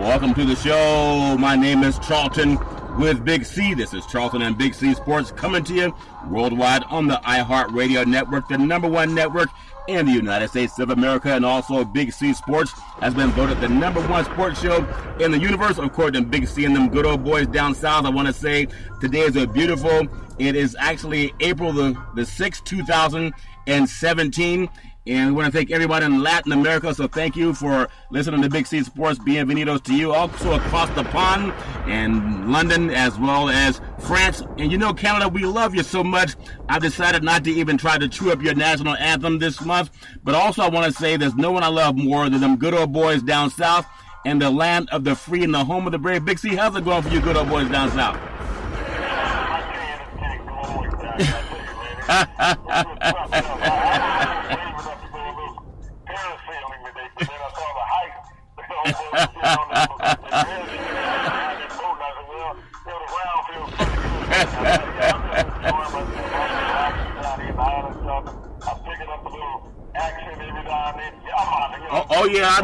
Welcome to the show. My name is Charlton with Big C. This is Charlton and Big C Sports coming to you worldwide on the iHeartRadio network, the number one network in the United States of America, and also Big C Sports has been voted the number one sports show in the universe, according to Big C and them good old boys down south. I want to say today is it is actually April the 6th, 2017. And we want to thank everybody in Latin America, so thank you for listening to Big C Sports. Bienvenidos to you. Also across the pond in London as well as France. And you know, Canada, we love you so much. I've decided not to even try to chew up your national anthem this month. But also I want to say there's no one I love more than them good old boys down south and the land of the free and the home of the brave. Big C, how's it going for you good old boys down south? Oh yeah,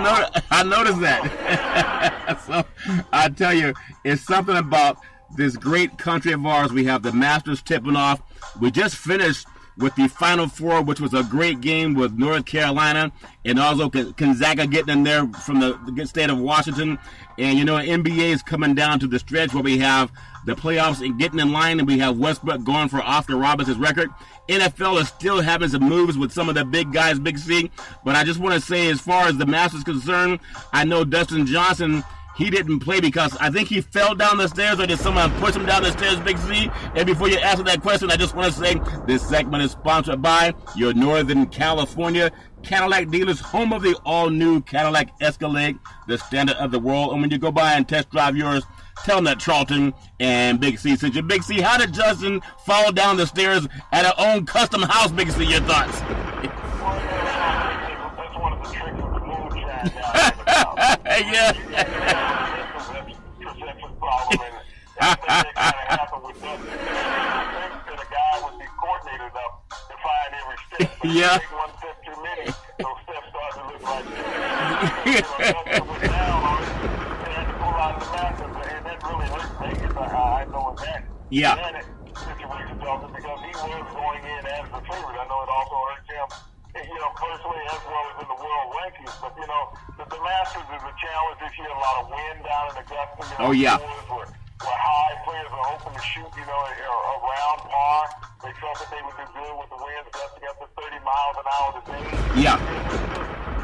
I noticed that. So I tell you, it's something about this great country of ours. We have the Masters tipping off. We just finished with the Final Four, which was a great game with North Carolina, and also Gonzaga getting in there from the state of Washington. And, you know, NBA is coming down to the stretch where we have the playoffs and getting in line, and we have Westbrook going for Oscar Robertson's record. NFL is still having some moves with some of the big guys, Big C. But I just want to say, as far as the Masters concerned, I know Dustin Johnson, he didn't play because I think he fell down the stairs, or did someone push him down the stairs, Big C? And before you answer that question, I just want to say this segment is sponsored by your Northern California Cadillac dealers, home of the all-new Cadillac Escalade, the standard of the world. And when you go by and test drive yours, tell them that Charlton and Big C sent you. Big C, how did Justin fall down the stairs at her own custom house, Big C? Your thoughts? That's one of the tricks of the moonshine. Yeah. Perception problem, and that kind of happened with Dustin. I think that a guy would be coordinated enough to find every step. But yeah. Take one step too many, those steps start to look like this. Dustin was down on it, and had to pull out the Masters, and that really hurt Vegas. I know that. Yeah. Situation, Dustin, because he was going in as the favorite. I know it also hurt him, you know, personally as well as in the world rankings. But, you know, the Masters is a challenge this year. A lot of wind down in Augusta. You know, oh, yeah. Were high. Players are hoping to shoot, you know, around par. They felt that they would do good with the winds gusting up to 30 miles an hour today. Yeah.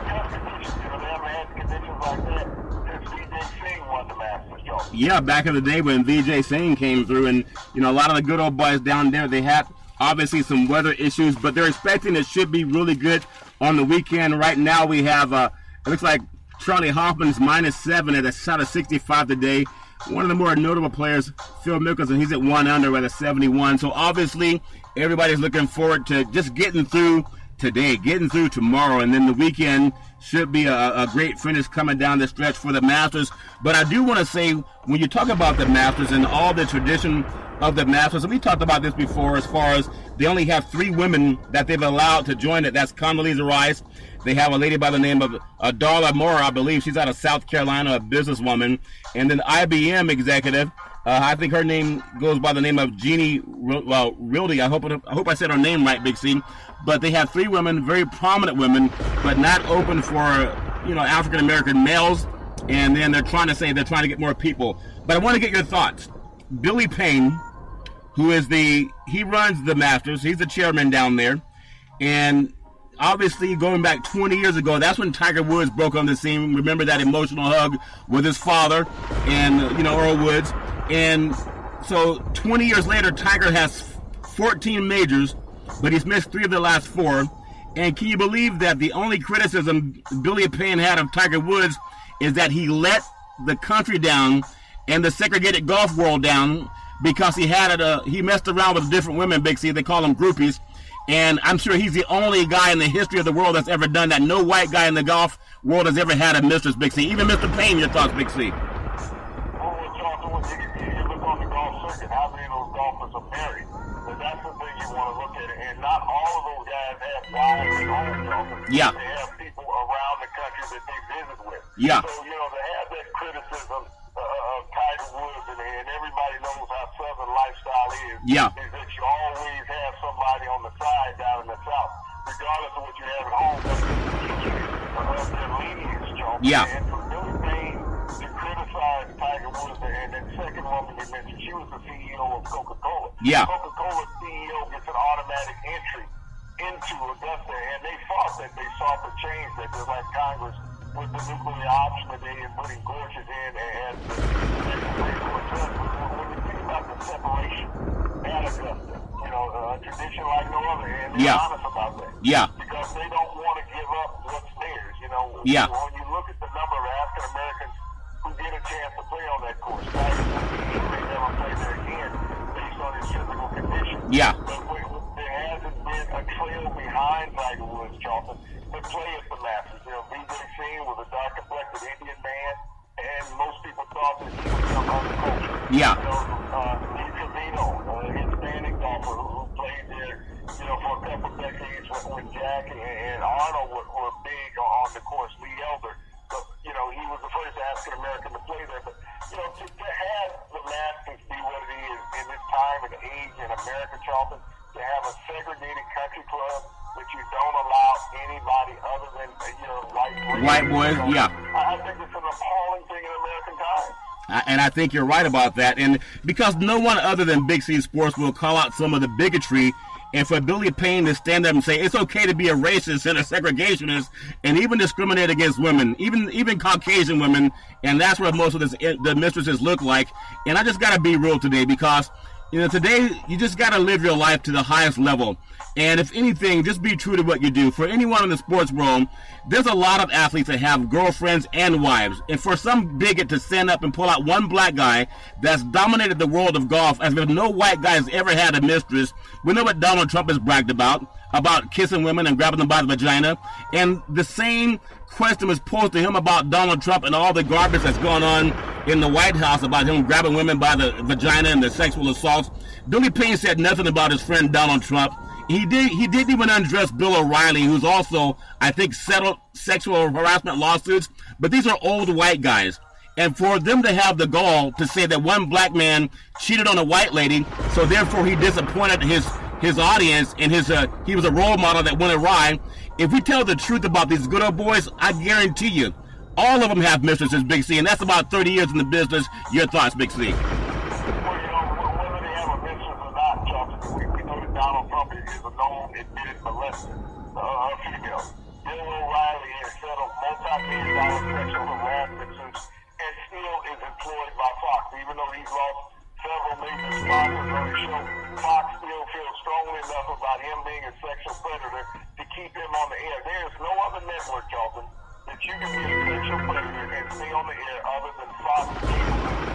Tough conditions. You know, they haven't had conditions like that since VJ Singh won the Masters, Joe. Yeah, back in the day when VJ Singh came through, and, you know, a lot of the good old boys down there, they had obviously some weather issues, but they're expecting it should be really good on the weekend. Right now we have, it looks like Charlie Hoffman's -7 at a shot of 65 today. One of the more notable players, Phil Mickelson, he's at 1 under at a 71. So obviously everybody's looking forward to just getting through today, getting through tomorrow, and then the weekend should be a great finish coming down the stretch for the Masters. But I do want to say, when you talk about the Masters and all the tradition of the Masters, and we talked about this before, as far as they only have 3 women that they've allowed to join it. That's Condoleezza Rice. They have a lady by the name of Darla Mora, I believe. She's out of South Carolina, a businesswoman. And then IBM executive, I think her name goes by the name of Jeannie Rildy. I hope I said her name right, Big C. But they have 3 women, very prominent women, but not open for, you know, African-American males. And then they're trying to get more people. But I want to get your thoughts. Billy Payne, he runs the Masters. He's the chairman down there. And obviously, going back 20 years ago, that's when Tiger Woods broke on the scene. Remember that emotional hug with his father and, you know, Earl Woods. And so 20 years later, Tiger has 14 majors, but he's missed 3 of the last 4. And can you believe that the only criticism Billy Payne had of Tiger Woods is that he let the country down and the segregated golf world down because he messed around with different women, Big C. They call them groupies. And I'm sure he's the only guy in the history of the world that's ever done that. No white guy in the golf world has ever had a mistress, Big C. Even Mr. Payne, your thoughts, Big C? Well, Charlton, when you look on the golf circuit, how many of those golfers are married? But that's the thing you want to look at. And not all of those guys have wives at home, Charlton. Yeah. They have people around the country that they visit with. Yeah. So, you know, to have that criticism Yeah. is that you always have somebody on the side down in the South, regardless of what you have at home, of their lineage, Joe. Yeah. And for Billy Payne to criticize Tiger Woods, and that second woman you mentioned, she was the CEO of Coca-Cola. Yeah. Coca-Cola CEO gets an automatic entry into Augusta, and they fought that. They sought to change that, just like Congress with the nuclear option that they and putting gorges in and the Supreme Court judge. When you think about the separation at Augusta, you know, a tradition like no other, and they're honest about that. Yeah. Because they don't want to give up what's theirs, you know. Yeah. When you look at the number of African Americans who get a chance to play on that course, Tiger Woods may never play there again based on his physical condition. Yeah. But there hasn't been a trail behind Tiger Woods, Charlton, to play at the Masters. You know, B.J. Singh was a dark-complected Indian man, and most people thought that he was some other culture. Yeah. You know, Steve Trevino, a Hispanic golfer who played there, you know, for a couple decades when Jack and Arnold were big on the course. Lee Elder, so, you know, he was the first African-American to play there. But, you know, to have the Masters be what it is in this time and age in America, Charlton, to have a segregated country club that you don't allow anybody other than, you know, white boys, yeah. I think it's an appalling thing in American time. And I think you're right about that. And because no one other than Big C Sports will call out some of the bigotry, and for Billy Payne to stand up and say it's okay to be a racist and a segregationist and even discriminate against women, even Caucasian women, and that's what most of the mistresses look like. And I just got to be real today because, you know, today you just got to live your life to the highest level. And if anything, just be true to what you do. For anyone in the sports world, there's a lot of athletes that have girlfriends and wives. And for some bigot to stand up and pull out one black guy that's dominated the world of golf as if no white guy has ever had a mistress, we know what Donald Trump has bragged about kissing women and grabbing them by the vagina. And the same question was posed to him about Donald Trump and all the garbage that's going on in the White House about him grabbing women by the vagina and the sexual assaults. Billy Payne said nothing about his friend Donald Trump. He didn't even undress Bill O'Reilly, who's also, I think, settled sexual harassment lawsuits. But these are old white guys. And for them to have the gall to say that one black man cheated on a white lady, so therefore he disappointed his audience and he was a role model that went awry. If we tell the truth about these good old boys, I guarantee you, all of them have mistresses, Big C, and that's about 30 years in the business. Your thoughts, Big C? Donald Trump is a known admitted molester of females. Bill O'Reilly has settled multi-million-dollar sexual harassment suits and still is employed by Fox. Even though he's lost several major sponsors on his show, Fox still feels strongly enough about him being a sexual predator to keep him on the air. There is no other network, Charlton, that you can be a sexual predator and stay on the air other than Fox.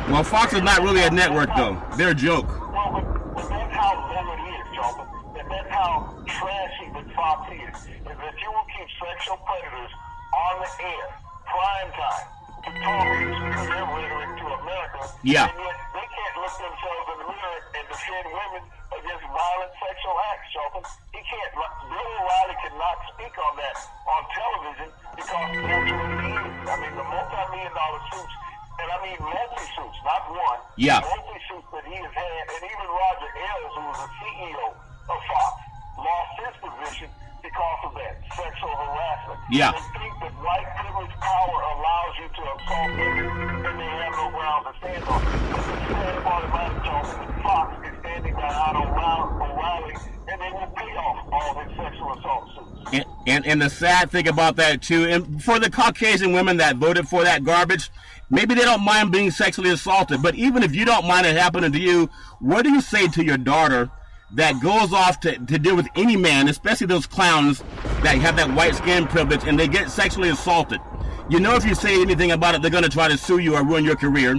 Well, Fox is not really a network, though. They're a joke. Well, but that's how low it is, Charlton. That's how trashy the Fox is that you will keep sexual predators on the air, prime time, to talk and spew their rhetoric to America, yeah. And yet they can't look themselves in the mirror and defend women against violent sexual acts, Charlton. He can't. Bill O'Reilly cannot speak on that on television because that's what he is. I mean, the multi-million-dollar suits, and I mean multi-suits, not one. Yeah. Multi-suits that he has had, and even Roger Ailes, who was the CEO of Fox, lost his position because of that sexual harassment. Yeah. They think that white privilege power allows you to assault women and they have no ground to stand on. But the sad part about it, Johnson, is Fox is standing behind O'Reilly and they will pay off all his sexual assault suits. And the sad thing about that, too, and for the Caucasian women that voted for that garbage, maybe they don't mind being sexually assaulted. But even if you don't mind it happening to you, what do you say to your daughter that goes off to deal with any man, especially those clowns that have that white skin privilege, and they get sexually assaulted? You know, if you say anything about it, they're going to try to sue you or ruin your career.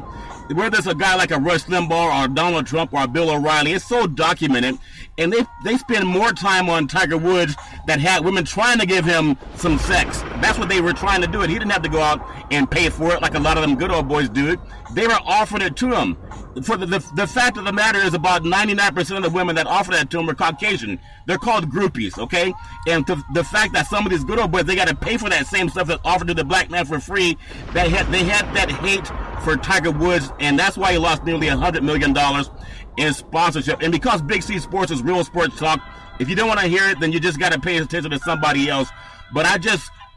Whether it's a guy like a Rush Limbaugh or Donald Trump or Bill O'Reilly, it's so documented. And they spend more time on Tiger Woods that had women trying to give him some sex. That's what they were trying to do. It. He didn't have to go out and pay for it like a lot of them good old boys do it. They were offering it to him. For the fact of the matter is about 99% of the women that offer that to him are Caucasian. They're called groupies, okay? And the fact that some of these good old boys, they got to pay for that same stuff that's offered to the black man for free, they had that hate for Tiger Woods, and that's why he lost nearly $100 million in sponsorship. And because Big C Sports is real sports talk, if you don't want to hear it, then you just got to pay attention to somebody else. But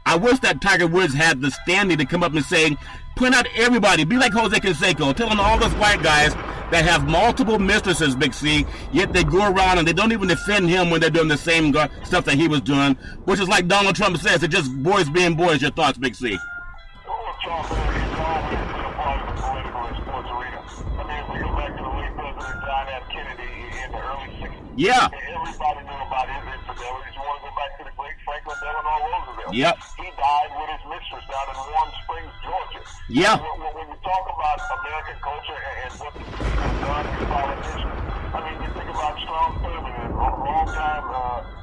I wish that Tiger Woods had the standing to come up and say, point out everybody, be like Jose Canseco, telling all those white guys that have multiple mistresses, Big C, yet they go around and they don't even defend him when they're doing the same stuff that he was doing, which is like Donald Trump says, it's just boys being boys. Your thoughts, Big C? Well, Charles, it's always been a part of the political and sports arena. I mean, if we go back to the late President John F. Kennedy in the early 60s, yeah, everybody knew about his infidelities. You want to go back to the great Franklin Delano Roosevelt. Yep. He died with his mistress down in Warm Springs, Georgia. Yeah. When you talk about American culture and what these people have done as politicians, I mean, you think about Strom Thurmond, a long-time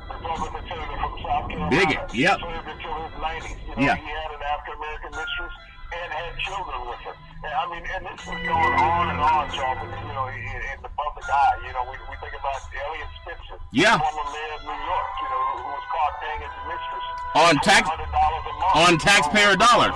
Republican senator from South Carolina. Bigot, yep. Served until his 90s. Yeah. He had an African-American mistress and had children with her. And, I mean, and this is going on and on, Charles, in the public eye. We think about Elliot Spitzer, yeah, former mayor of New York, who was caught paying his mistress on $100 a month. On taxpayer dollars.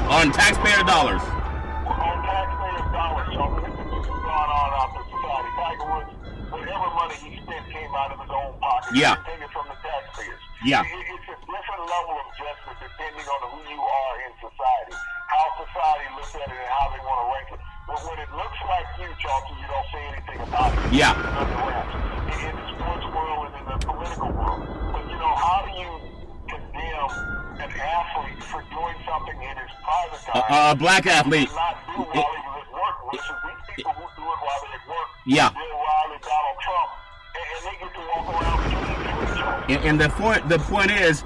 On taxpayer dollars. On taxpayer dollars, Charles. This has gone on out in society. Tiger Woods, whatever money he spent came out of his own pocket. Yeah. He paid it from the taxpayers. Yeah. It's a different level of justice depending on who you are in society, how society looks at it and how they want to rank it. But when it looks like you, Chauncey, you don't say anything about it. Yeah. In the sports world and in the political world. But, how do you condemn an athlete for doing something in his private time? A black athlete. Not do while he was at work, which is these people who do it while they're at work. Yeah. Bill Riley, Donald Trump, and they get to walk around doing and the point is,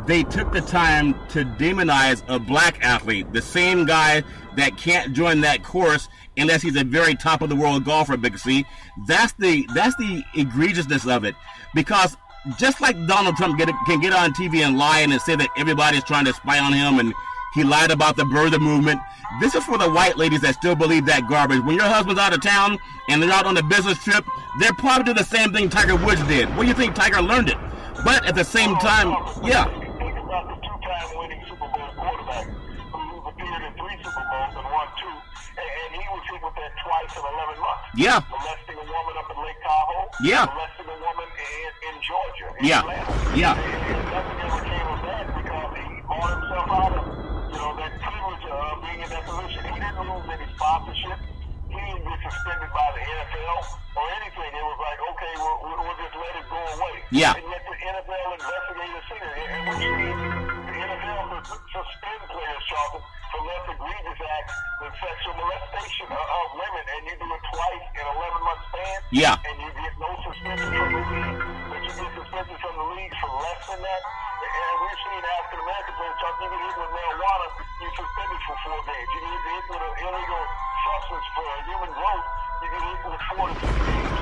they took the time to demonize a black athlete, the same guy that can't join that course unless he's a very top of the world golfer, Big C. That's the egregiousness of it. Because just like Donald Trump can get on TV and lie and say that everybody's trying to spy on him and he lied about the birther movement, this is for the white ladies that still believe that garbage. When your husband's out of town and they're out on a business trip, they're probably doing the same thing Tiger Woods did. Well, you think Tiger learned it? But at the same time, yeah. Think about the two-time winning Super Bowl quarterback who appeared in 3 Super Bowls and won 2, and he was hit with that twice in 11 months. Yeah. Molesting a woman up in Lake Tahoe. Yeah. Molesting a woman in Georgia. Yeah. Atlanta. Yeah. And nothing ever came of that because he bought himself out of that privilege of being in that position. He didn't lose any sponsorship. He didn't get suspended by the NFL or anything. It was like, okay, we'll just let it go away. Yeah. And yet the NFL investigators see it. And we've seen the NFL suspend players, Charlton, for less egregious acts than sexual molestation of women. And you do it twice in 11-month span. Yeah. And you get no suspension from the league. But you get suspended from the league for less than that. And we've seen African American players, Charlton, you get hit with marijuana, you're suspended for 4 games. You get hit with an illegal substance for human growth, you get hit with 4 to 6 games.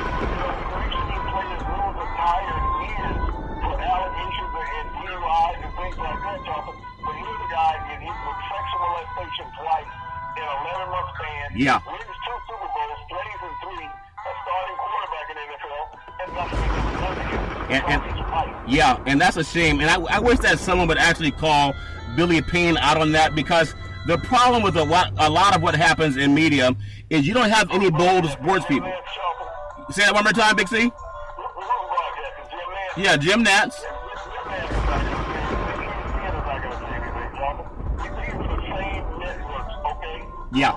We've seen players lose entire years for allegations and DUIs and things like that, Charlton. But here's a guy get hit with sexual molestation twice in an 11-month span. Yeah. Wins 2 Super Bowls, plays in 3, a starting quarterback in the NFL, and nothing is ever done to him. Yeah, and that's a shame. And I wish that someone would actually call Billy Payne out on that, because the problem with a lot of what happens in media is you don't have any bold sports people. Say that one more time, Big C? Yeah, Jim Nantz. Yeah.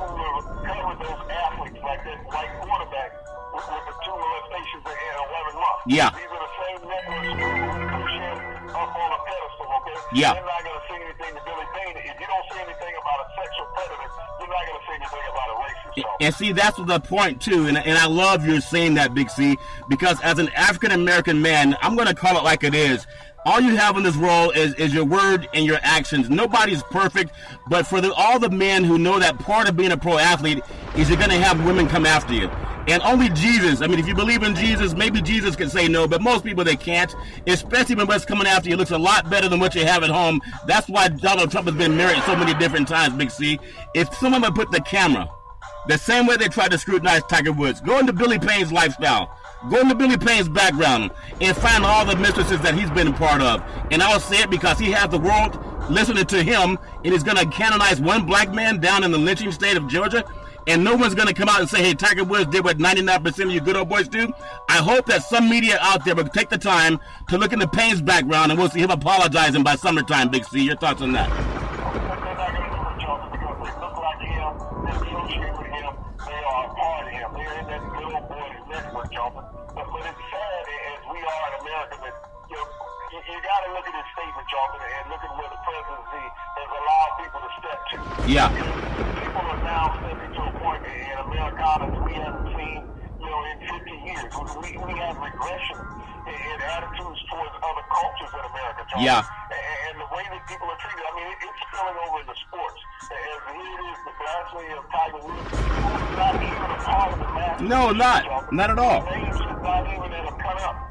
Yeah. These are the same networks who push him up on a pedestal, okay? Yeah. You're not going to say anything to Billy Payne. If you don't say anything about a sexual predator, you're not going to say anything about a racist. And see, that's the point, too. And I love you saying that, Big C, because as an African-American man, I'm going to call it like it is. All you have in this world is your word and your actions. Nobody's perfect, but for all the men who know that part of being a pro athlete is you're going to have women come after you. And only Jesus, I mean, if you believe in Jesus, maybe Jesus can say no, but most people, they can't, especially when what's coming after you looks a lot better than what you have at home. That's why Donald Trump has been married so many different times, Big C. If someone would put the camera, the same way they tried to scrutinize Tiger Woods, go into Billy Payne's lifestyle, go into Billy Payne's background, and find all the mistresses that he's been a part of. And I'll say it because he has the world listening to him, and he's going to canonize one black man down in the lynching state of Georgia, and no one's going to come out and say, hey, Tiger Woods did what 99% of you good old boys do. I hope that some media out there will take the time to look into Payne's background, and we'll see him apologizing by summertime, Big C. Your thoughts on that? You got to look at his statement, Jonathan, and look at where the presidency has allowed people to step to. Yeah. People are now stepping to a point in Americana that we haven't seen, in 50 years. We have regression in attitudes towards other cultures in America, Jonathan. Yeah. And the way that people are treated, I mean, it's spilling over into sports. As here it is, the blasphemy of Tiger Woods, who's not even a part of the match. No, not at all. Names should not even have come up.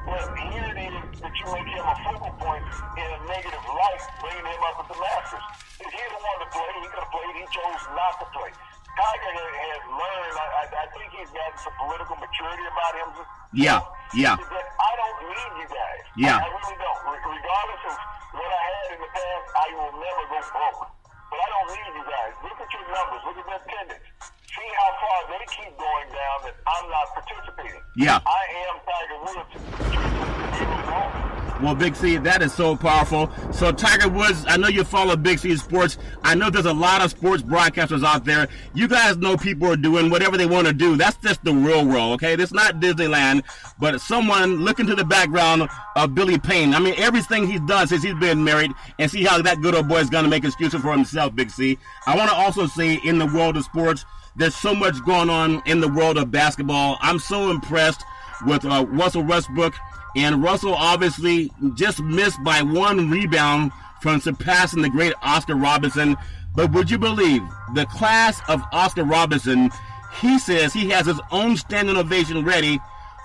But here it is that you make him a focal point in a negative light, bringing him up at the Masters. If he didn't want to play, he could have played. He chose not to play. Tiger has learned. I think he's gotten some political maturity about him. Yeah. That I don't need you guys. Yeah. I really don't. Regardless of what I had in the past, I will never go broke. But I don't need you guys. Look at your numbers. Look at their attendance. See how far they keep going down that I'm not participating. Yeah. I am Tiger Woods. Well, Big C, that is so powerful. So, Tiger Woods, I know you follow Big C Sports. I know there's a lot of sports broadcasters out there. You guys know people are doing whatever they want to do. That's just the real world, okay? This is not Disneyland, but someone look into the background of Billy Payne. I mean, everything he's done since he's been married, and see how that good old boy is going to make excuses for himself, Big C. I want to also say, in the world of sports, there's so much going on in the world of basketball. I'm so impressed with Russell Westbrook. And Russell obviously just missed by one rebound from surpassing the great Oscar Robertson. But would you believe the class of Oscar Robertson, he says he has his own standing ovation ready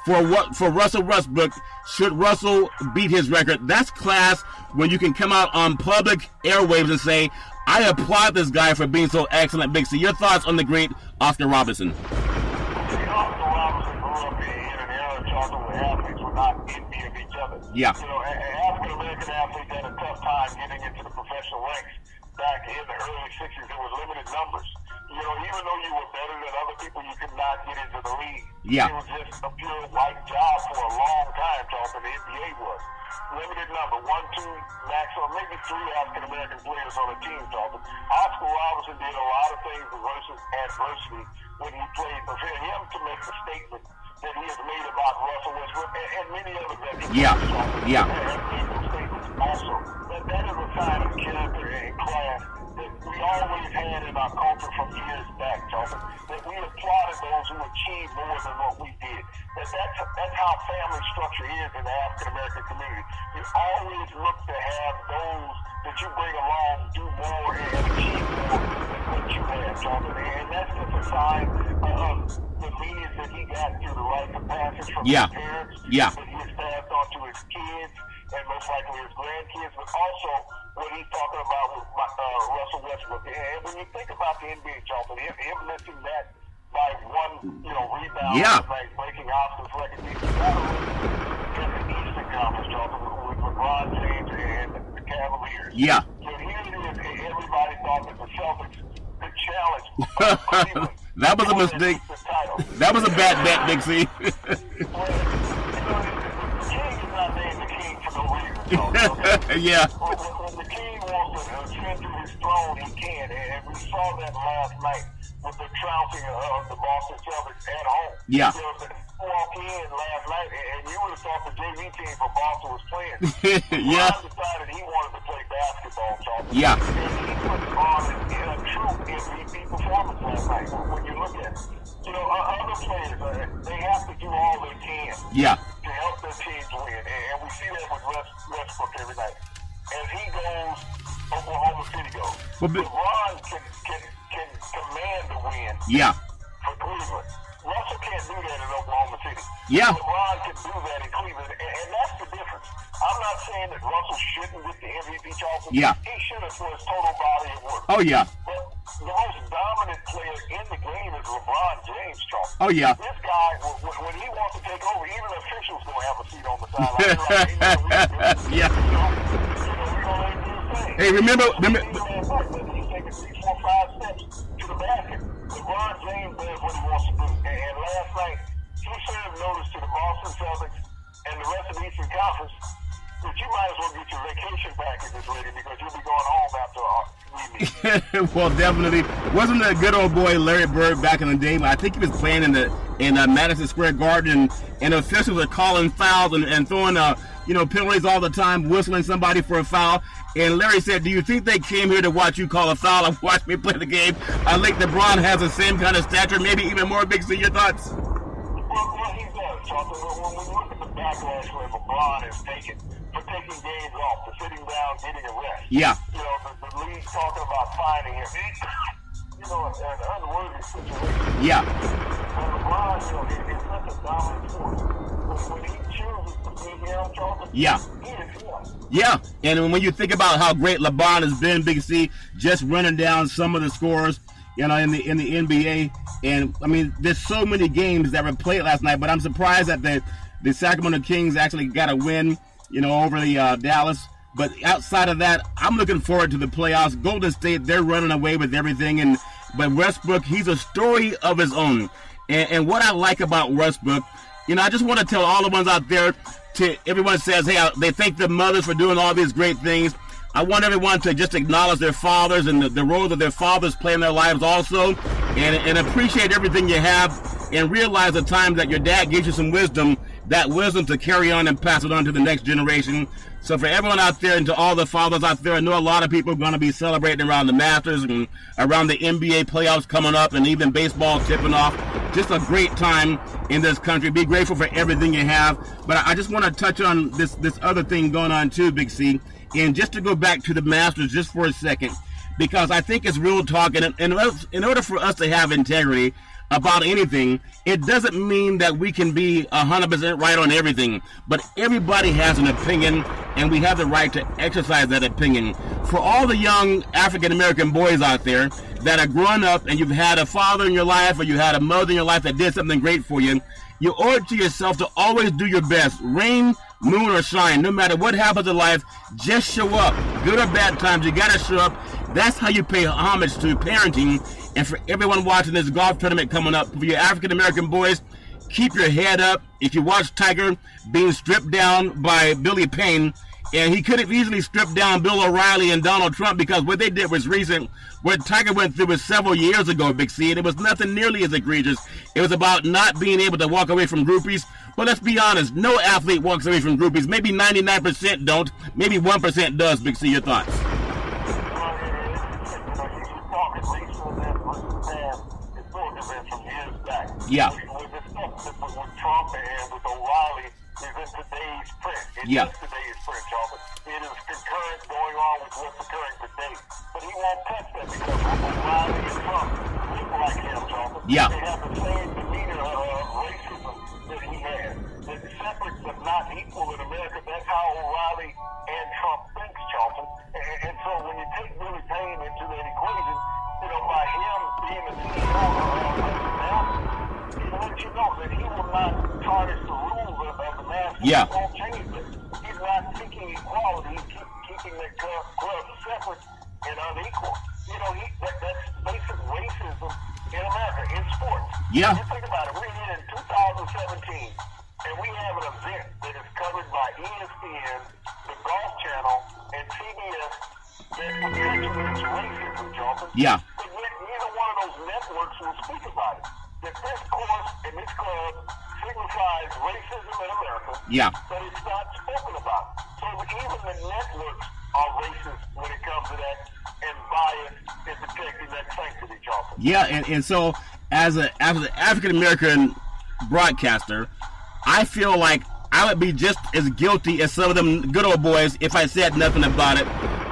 for Russell Westbrook should Russell beat his record. That's class when you can come out on public airwaves and say, I applaud this guy for being so excellent. Big C, your thoughts on the great Oscar Robertson? Yeah. African American athletes had a tough time getting into the professional ranks back in the early 60s. There was limited numbers. Even though you were better than other people, you could not get into the league. Yeah. It was just a pure white job for a long time, Charlton. The NBA was. Limited number, 1, 2, maximum, maybe 3 African American players on a team, Charlton. Oscar Robertson did a lot of things versus adversity when he played. But for him to make the statement that he has made about Russell Westbrook and many other veterans. Yeah. Also, that is a sign of character and class that we always had in our culture from years back, Charlton. That we applauded those who achieved more than what we did. That's how family structure is in the African American community. You always look to have those that you bring along do more and achieve more than what you have, Charlton. And that's just a sign of the means that he got through the right passage from his parents, that he has passed on to his kids, and most likely his grandkids, but also what he's talking about with Russell Westbrook. And when you think about the NBA, Charlton, him missing that by one, rebound tonight, breaking Oscar's record, you got to look at the Eastern Conference, Charlton, with LeBron James and the Cavaliers. Yeah. So here it is, everybody thought that the Celtics could challenge Cleveland. That was a mistake. That was a bad bet, Big C. The king is not named the king for no reason. Okay? Yeah. When the king wants to ascend to his throne, he can. And we saw that last night with the trouncing of the Boston Celtics at home. Yeah. Walk in last night, and you would have thought the JV team for Boston was playing. Yeah. Ron decided he wanted to play basketball, Charles. Yeah. And he put on a true MVP performance last night. When you look at it, other players, they have to do all they can. Yeah. To help their teams win, and we see that with Westbrook every night. As he goes, Oklahoma City goes. Well, LeBron can command the win. Yeah. For Cleveland. Russell can't do that in Oklahoma City. Yeah. LeBron can do that in Cleveland, and that's the difference. I'm not saying that Russell shouldn't get the MVP, Charlton. Yeah. He should have for his total body of work. Oh, yeah. But the most dominant player in the game is LeBron James, Charlton. Oh, yeah. This guy, when he wants to take over, even officials going to have a seat on the sideline. Yeah. We're going to do the thing. Hey, remember. He's taking 3, 4, 5 steps to the basket. LeBron James does what he wants to do. And last night, he served notice to the Boston Celtics and the rest of the Eastern Conference that you might as well get your vacation packages ready because you'll be going home after our meeting. Well, definitely. Wasn't a good old boy Larry Bird back in the day? I think he was playing in Madison Square Garden, and officials were calling fouls and throwing penalties all the time, whistling somebody for a foul. And Larry said, "Do you think they came here to watch you call a foul and watch me play the game? I think LeBron has the same kind of stature, maybe even more. Big C, your thoughts?" Well, he does, Charles. When we look at the backlash where LeBron is taking for taking games off, for sitting down, getting a rest. Yeah. The league's talking about fining him. An unworthy situation. Yeah. And LeBron, is such a dominant force. When he chooses to be him, Charles, yeah. He is him. Yeah. And when you think about how great LeBron has been, Big C, just running down some of the scores, in the NBA, and I mean, there's so many games that were played last night, but I'm surprised that the Sacramento Kings actually got a win, over the Dallas. But outside of that, I'm looking forward to the playoffs. Golden State, they're running away with everything, but Westbrook, he's a story of his own. And what I like about Westbrook, I just want to tell all the ones out there, everyone says, hey, they thank their mothers for doing all these great things. I want everyone to just acknowledge their fathers and the role that their fathers play in their lives also, and appreciate everything you have, and realize the time that your dad gives you some wisdom, that wisdom to carry on and pass it on to the next generation. So for everyone out there and to all the fathers out there, I know a lot of people are going to be celebrating around the Masters and around the NBA playoffs coming up and even baseball tipping off. Just a great time in this country. Be grateful for everything you have. But I just want to touch on this other thing going on too, Big C. And just to go back to the Masters just for a second, because I think it's real talk. And in order for us to have integrity about anything, it doesn't mean that we can be 100% right on everything. But everybody has an opinion, and we have the right to exercise that opinion. For all the young African-American boys out there that are growing up and you've had a father in your life or you had a mother in your life that did something great for you, you owe it to yourself to always do your best. Rain, moon, or shine, no matter what happens in life, just show up. Good or bad times, you got to show up. That's how you pay homage to parenting. And for everyone watching this golf tournament coming up, for your African-American boys, keep your head up. If you watch Tiger being stripped down by Billy Payne, and he could have easily stripped down Bill O'Reilly and Donald Trump, because what they did was recent. What Tiger went through was several years ago, Big C, and it was nothing nearly as egregious. It was about not being able to walk away from groupies. But let's be honest, no athlete walks away from groupies. Maybe 99% don't. Maybe 1% does. Big C, your thoughts? Yeah. With the stuff with Trump and with O'Reilly is in today's print. It is today's print, Charles. It is concurrent going on with what's occurring today. But he won't touch that because O'Reilly and Trump look like him, Charles. Yeah. They have the same demeanor of racism that he has. It's separate but not equal in America. That's how O'Reilly and Trump thinks, Charlton. And so when you take Billy Payne into that equation, by him being the CEO of the Masters, he lets you know that he will not tarnish the rules of the Masters. Yeah. He won't change it. He's not seeking equality. He's keeping the club separate and unequal. That's basic racism in America, in sports. Yeah. You think about it. We're here in 2017, and we have an event that is covered by ESPN, the Golf Channel, and CBS that perpetuates racism, Jonathan. Yeah. But yet neither one of those networks will speak about it. That this course and this club signifies racism in America. Yeah. But it's not spoken about. So even the networks are racist when it comes to that, and bias in protecting that sanctity, Jonathan. Yeah, and so as an African American broadcaster, I feel like I would be just as guilty as some of them good old boys if I said nothing about it.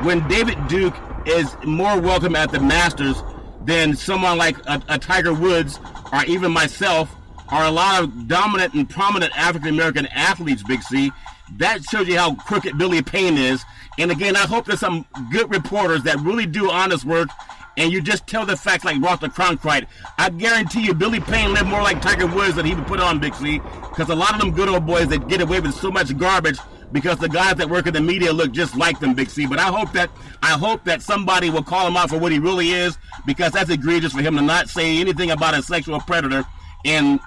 When David Duke is more welcome at the Masters than someone like a Tiger Woods or even myself or a lot of dominant and prominent African-American athletes, Big C, that shows you how crooked Billy Payne is. And again, I hope there's some good reporters that really do honest work and you just tell the facts like Walter Cronkite. I guarantee you Billy Payne lived more like Tiger Woods than he would put on, Big C, because a lot of them good old boys that get away with so much garbage because the guys that work in the media look just like them, Big C. But I hope that somebody will call him out for what he really is, because that's egregious for him to not say anything about a sexual predator. And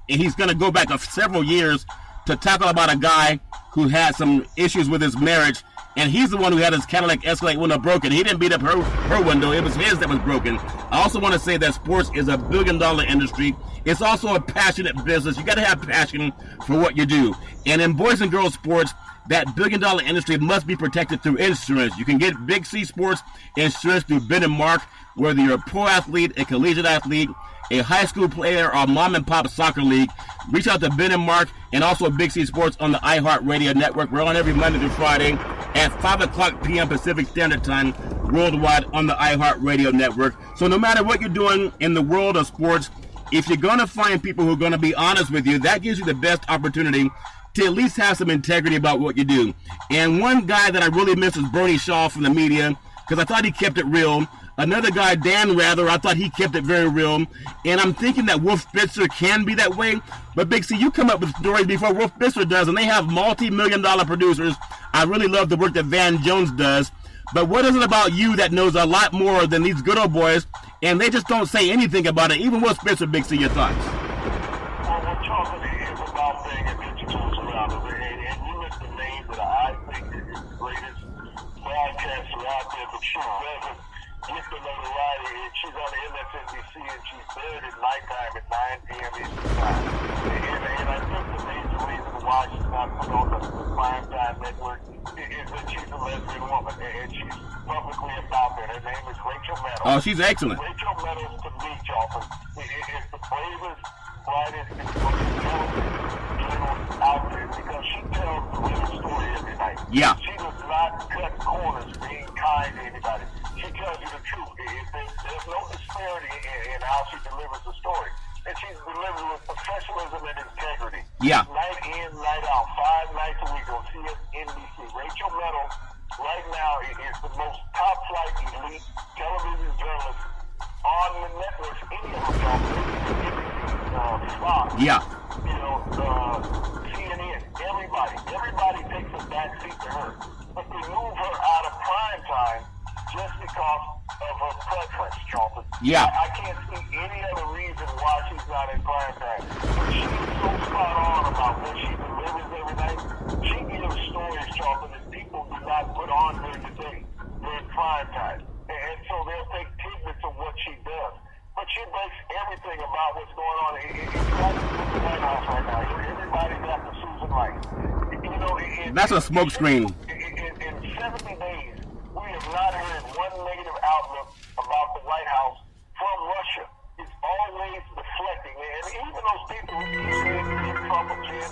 he's going to go back several years to tackle about a guy who had some issues with his marriage. And he's the one who had his Cadillac Escalade window broken. He didn't beat up her window. It was his that was broken. I also want to say that sports is a billion-dollar industry. It's also a passionate business. You got to have passion for what you do. And in boys and girls sports, that billion-dollar industry must be protected through insurance. You can get Big C Sports insurance through Ben and Mark, whether you're a pro athlete, a collegiate athlete, a high school player, or mom and pop soccer league. Reach out to Ben and Mark and also Big C Sports on the iHeartRadio network. We're on every Monday through Friday at 5 o'clock p.m. Pacific Standard Time worldwide on the iHeartRadio network. So no matter what you're doing in the world of sports, if you're going to find people who are going to be honest with you, that gives you the best opportunity to at least have some integrity about what you do. And one guy that I really miss is Bernie Shaw from the media, because I thought he kept it real. Another guy, Dan Rather, I thought he kept it very real. And I'm thinking that Wolf Spitzer can be that way. But Big C, you come up with stories before Wolf Spitzer does, and they have multi-million-dollar producers. I really love the work that Van Jones does. But what is it about you that knows a lot more than these good old boys, and they just don't say anything about it? Even Wolf Spitzer, Big C, your thoughts? Well, we're talking is about things that get you around it. And you list the names that I think is the greatest broadcaster out there, but she doesn't get the notoriety. And she's on the MSNBC, and she's there at nighttime at 9 p.m. Eastern time. And I think the major reason why she's not put on the primetime network is that she's a lesbian woman, and she's publicly about that. Her name is Rachel Meadows. Oh, she's excellent. Rachel Meadows, to me, Charlton, is the bravest, brightest, and most intelligent journalist out there, because she tells the real story every night. Yeah. She does not cut corners being kind to anybody. She tells you the truth. There's no disparity in how she delivers the story. And she's delivered with professionalism and integrity. Yeah. Night in, night out, 5 nights a week on CNBC. Rachel Meadows, right now, is the most top-flight elite television journalist on the networks. Any of them, Fox, Yeah. CNN, everybody takes a back seat to her. But they move her out of prime time just because of her preference, Charlton. Yeah. I can't see any other reason why she's not in prime time. But she's so spot on about what she delivers every night. She gives stories, Charlton, that people do not put on during the day, during prime time. And so they'll take tidbits of what she does. But she breaks everything about what's going on. It's like the White House right now. Everybody's after Susan Rice. That's a smoke screen. In 70 days, we have not heard one negative outlook about the White House from Russia. It's always deflecting. And even those people who say Trump again,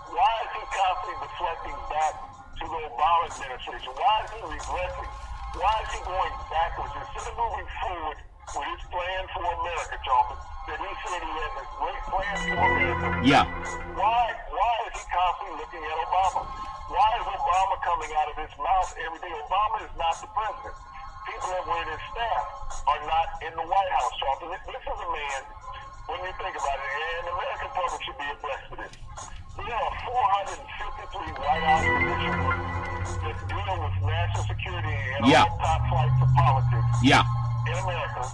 why is he constantly deflecting back to the Obama administration? Why is he regressing? Why is he going backwards? Instead of moving forward with his plan for America, Charlton, that he said he had this great plan for America. Yeah. Why is he constantly looking at Obama? Why is Obama coming out of his mouth every day? Obama is not the president. People that were in his staff are not in the White House, Charlton. This is a man, when you think about it, and the American public should be abreast of this. There are 453 White House positions that deal with national security and all top flights of politics. Yeah. In America,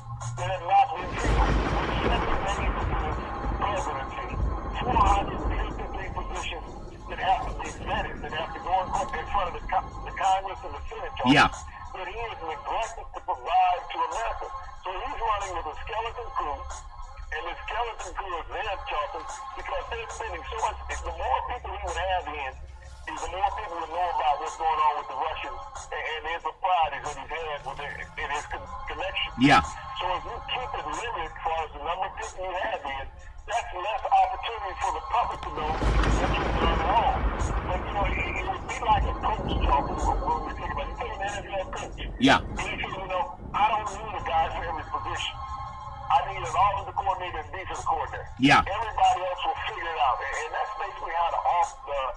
that have not been filled. With 7 days of this presidency, 453 positions that have to be vetted, that have to go in front of the Congress and the Senate, Yeah. that he is neglected to provide to America. So he's running with a skeleton crew, and the skeleton crew is there, Charlton, because they're spending so much. The more people he would have in, the more people would know about what's going on with the Russians and the improprieties that he's had in his connection. Yeah. So if you keep it limited as far as the number of people you have in, that's less opportunity for the public to know what you've done wrong. But, it would be like a coach, Charlton, when we think about it. Take an NFL coach. Yeah. And he says, I don't need a guy for every position. I need an offensive coordinator and defensive coordinator. Yeah. Everybody else will figure it out. And that's basically how the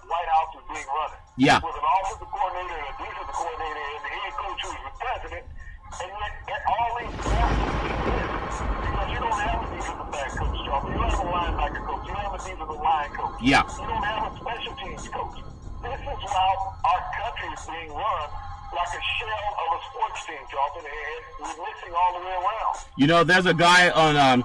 White House is being run. Yeah. With an offensive coordinator and a defensive coordinator and the head coach who's the president. And yet all these players because you don't have a defensive back coach, Charlie. You don't have a linebacker coach. You don't have a defensive line coach. Yeah. You don't have a special teams coach. This is how country is being run like a shell of a sports team, Charlton, and we're missing all the way around. You know, there's a guy on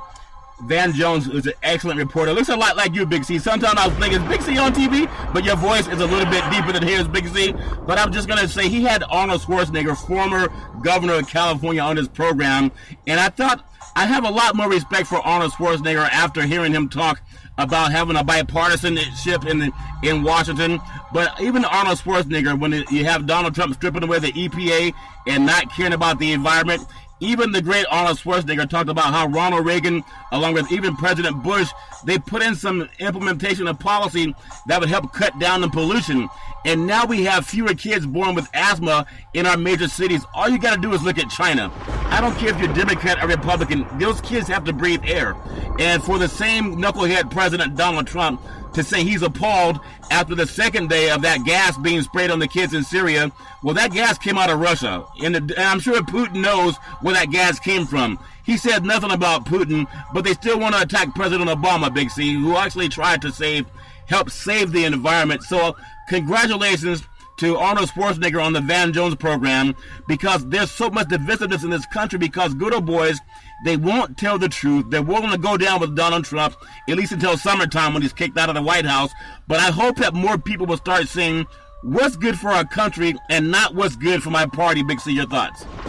Van Jones who's an excellent reporter. Looks a lot like you, Big C. Sometimes I was thinking, is Big C on TV? But your voice is a little bit deeper than his, Big C. But I'm just going to say he had Arnold Schwarzenegger, former governor of California, on his program. And I thought I have a lot more respect for Arnold Schwarzenegger after hearing him talk about having a bipartisanship in Washington. But even Arnold Schwarzenegger, when you have Donald Trump stripping away the EPA and not caring about the environment, even the great Arnold Schwarzenegger talked about how Ronald Reagan, along with even President Bush, they put in some implementation of policy that would help cut down the pollution. And now we have fewer kids born with asthma in our major cities. All you got to do is look at China. I don't care if you're Democrat or Republican. Those kids have to breathe air. And for the same knucklehead President Donald Trump to say he's appalled after the second day of that gas being sprayed on the kids in Syria, well, that gas came out of Russia. And I'm sure Putin knows where that gas came from. He said nothing about Putin, but they still want to attack President Obama, Big C, who actually tried to help save the environment. So congratulations to Arnold Schwarzenegger on the Van Jones program, because there's so much divisiveness in this country because good old boys, they won't tell the truth. They're willing to go down with Donald Trump, at least until summertime when he's kicked out of the White House. But I hope that more people will start saying what's good for our country and not what's good for my party. Big C, your thoughts? It's true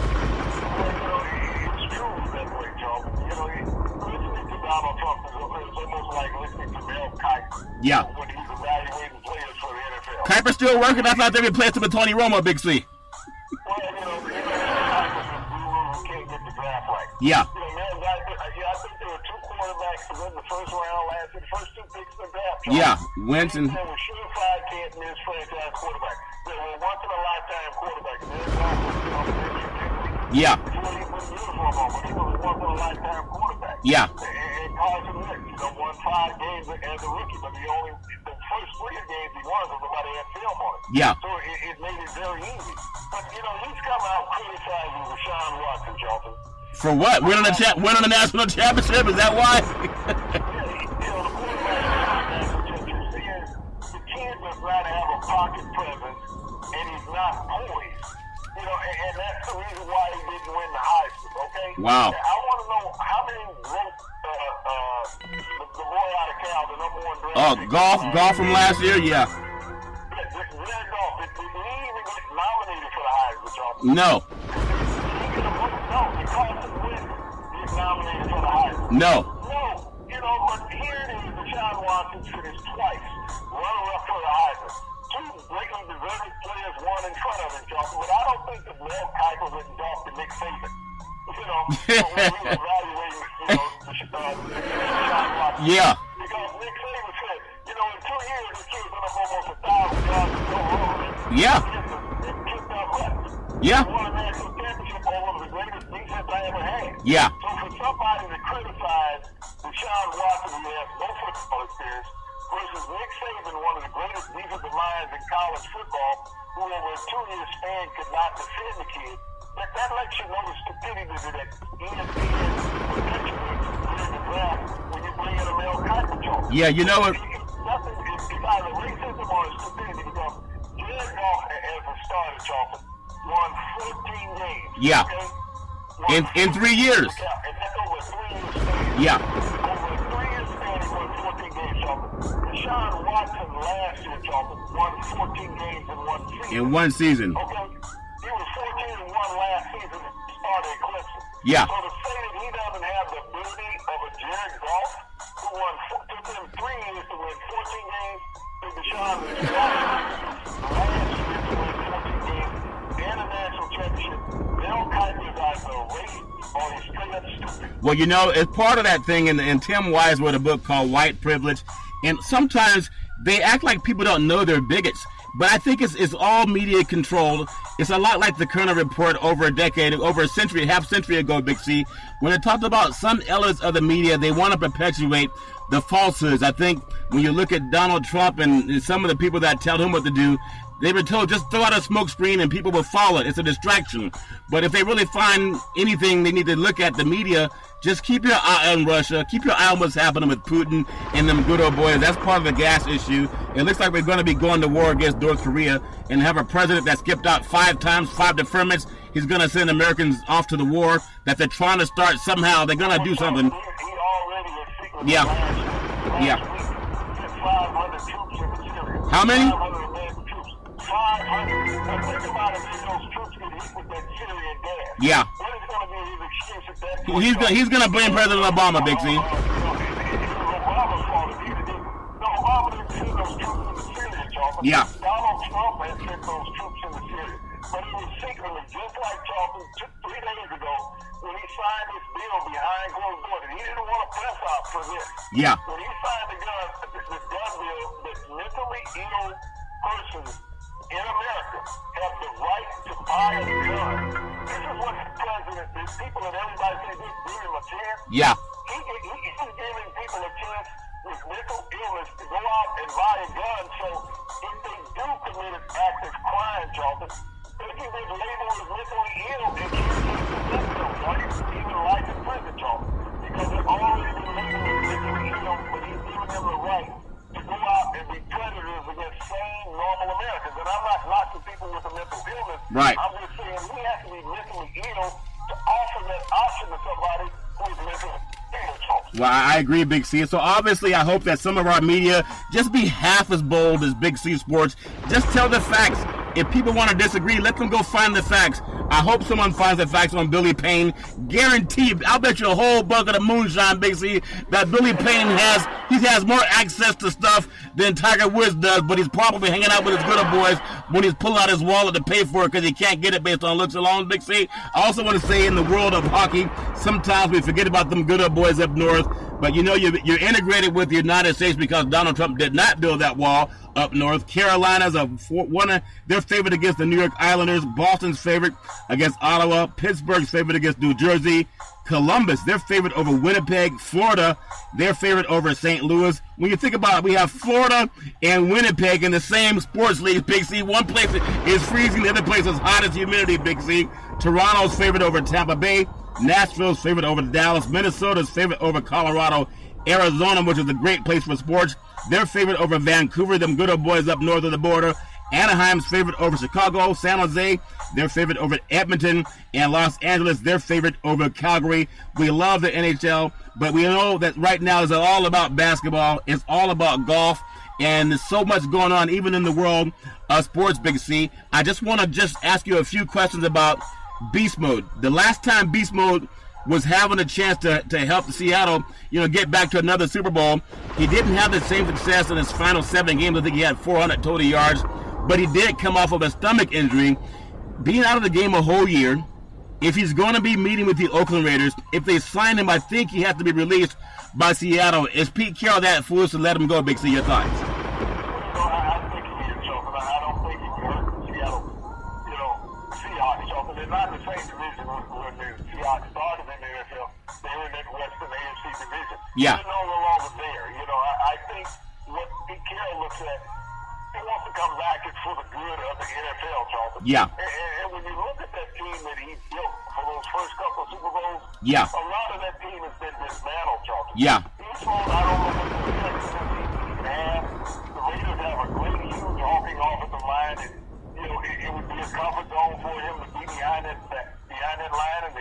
that way, Joe. Listening to Donald Trump is almost like listening to Mel Kiper. Yeah. When he's evaluating players for the NFL. Kiper's still working. I thought they replaced him with Tony Romo, Big C. Well, Kiper's a guru who can't get the draft right. Yeah. I think there were two quarterbacks to win the first round last year. The first two picks in the draft. Yeah, Wentz and... There were surefire can't-miss franchise quarterbacks. There were once-in-a-lifetime quarterbacks. Yeah. Before he put the uniform on, but he was a once-in-a-lifetime quarterback. Yeah. And Carson Wentz, won 5 games as a rookie, but the first 3 games he won because nobody had film on it. Yeah. So it made it very easy. But, he's come out criticizing Deshaun Watson, Charlton. For what? Winning the national championship? Is that why? The kid does not have a pocket presence, and he's not poised. And that's the reason why he didn't win the Heisman, okay? Wow. I want to know how many wrote the boy out of Cal, the #1 draft. Golf from last year? Yeah. Jared Goff, did he even get nominated for the Heisman, Charlton? No. No, Carson Wentz is nominated for the Heisman. No. No, but here it is, Deshaun Watson finished twice, runner-up for the Heisman. 2 greatly deserving players, one in front of him, Charlton, but I don't think that Mel Kiper went and talked to Nick Saban. When we were evaluating, Deshaun Watson. Yeah. Because Nick Saban said, in 2 years, this kid's going to have almost 1,000 yards to go wrong. Yeah. And kicked out reps. Yeah. He won a national championship over one of the greatest defense I ever had. Yeah. So for somebody to criticize Deshaun Watson, who has no football experience, versus Nick Saban, one of the greatest defensive minds in college football, who over a 2-year span could not defend the kid, that lets you know the stupidity that ESPN perpetuates during the draft when you bring in a Mel Kiper joke. Yeah, you know what? It's either racism or stupidity because Jared Goff, as a starter, Charlton, won 14 games. Yeah. Okay? In 3 years. And that's over a 3-year span. Yeah. Over a 3-year span, he won 14 games, Charlton. Deshaun Watson last year, Charlton, won 14 games in 1 season. In 1 season. Okay? He was 14-1 last season and started at Clemson. Yeah. So to say that he doesn't have the ability of a Jared Goff, who took him 3 years to win 14 games, to Deshaun Watson last year to win 14 games and a national championship, Mel Kiper is either racist or he's straight up stupid. Well, as part of that thing, and Tim Wise wrote a book called White Privilege, and sometimes they act like people don't know they're bigots. But I think it's all media controlled. It's a lot like the Kerner Report over a century, half-century ago, Big C, when it talked about some elements of the media, they want to perpetuate the falsehoods. I think when you look at Donald Trump and some of the people that tell him what to do, they were told just throw out a smoke screen and people will follow it. It's a distraction. But if they really find anything they need to look at the media, just keep your eye on Russia. Keep your eye on what's happening with Putin and them good old boys. That's part of the gas issue. It looks like we're going to be going to war against North Korea and have a president that skipped out 5 times, 5 deferments. He's going to send Americans off to the war that they're trying to start somehow. They're going to do something. He already is secretly Yeah. last week, 500 troops in Syria. How many? 500 American troops. 500. Now think about it, if those troops get hit with that Syrian gas. Yeah. What is going to be his excuse at that point? He's going to blame President Obama, Big C. It was Obama's fault if he didn't. No, Obama didn't send those troops into Syria, Charlton. Yeah. Donald Trump had sent those troops into Syria. But it was secretly, just like Charlton 3 days ago, when he signed this bill behind closed doors. And he didn't want to press out for this. Yeah. When he signed the gun bill that mentally ill persons in America have the right to buy a gun. This is what the president, these people and everybody say, just give him a chance. Yeah. He's giving people a chance with mental illness to go out and buy a gun. So if they do commit an act of crime, Charlton, they can be labeled as mentally ill and can't even life in prison, Charlton, because they've already been labeled as mentally ill, but he's giving them the right to go out and be predators against sane, normal Americans. And I'm not knocking people with a mental illness. Right. I'm just saying we have to be mentally ill to offer that option to somebody who is mentally ill. Well, I agree, Big C. So obviously, I hope that some of our media just be half as bold as Big C Sports. Just tell the facts. If people want to disagree, let them go find the facts. I hope someone finds the facts on Billy Payne. Guaranteed, I'll bet you a whole bucket of moonshine, Big C, that Billy Payne has more access to stuff than Tiger Woods does, but he's probably hanging out with his good old boys when he's pulling out his wallet to pay for it because he can't get it based on looks alone, Big C. I also want to say in the world of hockey, sometimes we forget about them good old boys up north, but you know you're integrated with the United States because Donald Trump did not build that wall up north. Carolina's their favorite against the New York Islanders. Boston's favorite against Ottawa. Pittsburgh's favorite against New Jersey. Columbus, their favorite over Winnipeg. Florida, their favorite over St. Louis. When you think about it, we have Florida and Winnipeg in the same sports league, Big C. One place is freezing, the other place is hot as humidity, Big C. Toronto's favorite over Tampa Bay. Nashville's favorite over Dallas. Minnesota's favorite over Colorado. Arizona, which is a great place for sports, their favorite over Vancouver, them good old boys up north of the border. Anaheim's favorite over Chicago. San Jose, their favorite over Edmonton. And Los Angeles, their favorite over Calgary. We love the NHL, but we know that right now it's all about basketball. It's all about golf. And there's so much going on even in the world of sports, Big C. I just want to ask you a few questions about Beast Mode. The last time Beast Mode was having a chance to help Seattle, get back to another Super Bowl. He didn't have the same success in his final 7 games. I think he had 400 total yards, but he did come off of a stomach injury. Being out of the game a whole year, if he's going to be meeting with the Oakland Raiders, if they sign him, I think he has to be released by Seattle. Is Pete Carroll that foolish to let him go, Big C? Your thoughts? I think he is, Joe, but I don't think he can hurt Seattle, Seahawks, Joe, but they're not in the same division when the Seahawks started in the NFL. They were in that Western AFC division. Yeah. They're no longer there. I think what Pete Carroll looks at, he wants to come back and for the good of the NFL, Charlton. Yeah. And when you look at that team that he built for those first couple of Super Bowls, yeah, a lot of that team has been dismantled, Charlton. Yeah. He's told, I don't know what the Texans can have. The Raiders have a great, huge hulking offensive line, and it would be a comfort zone for him to be behind that line and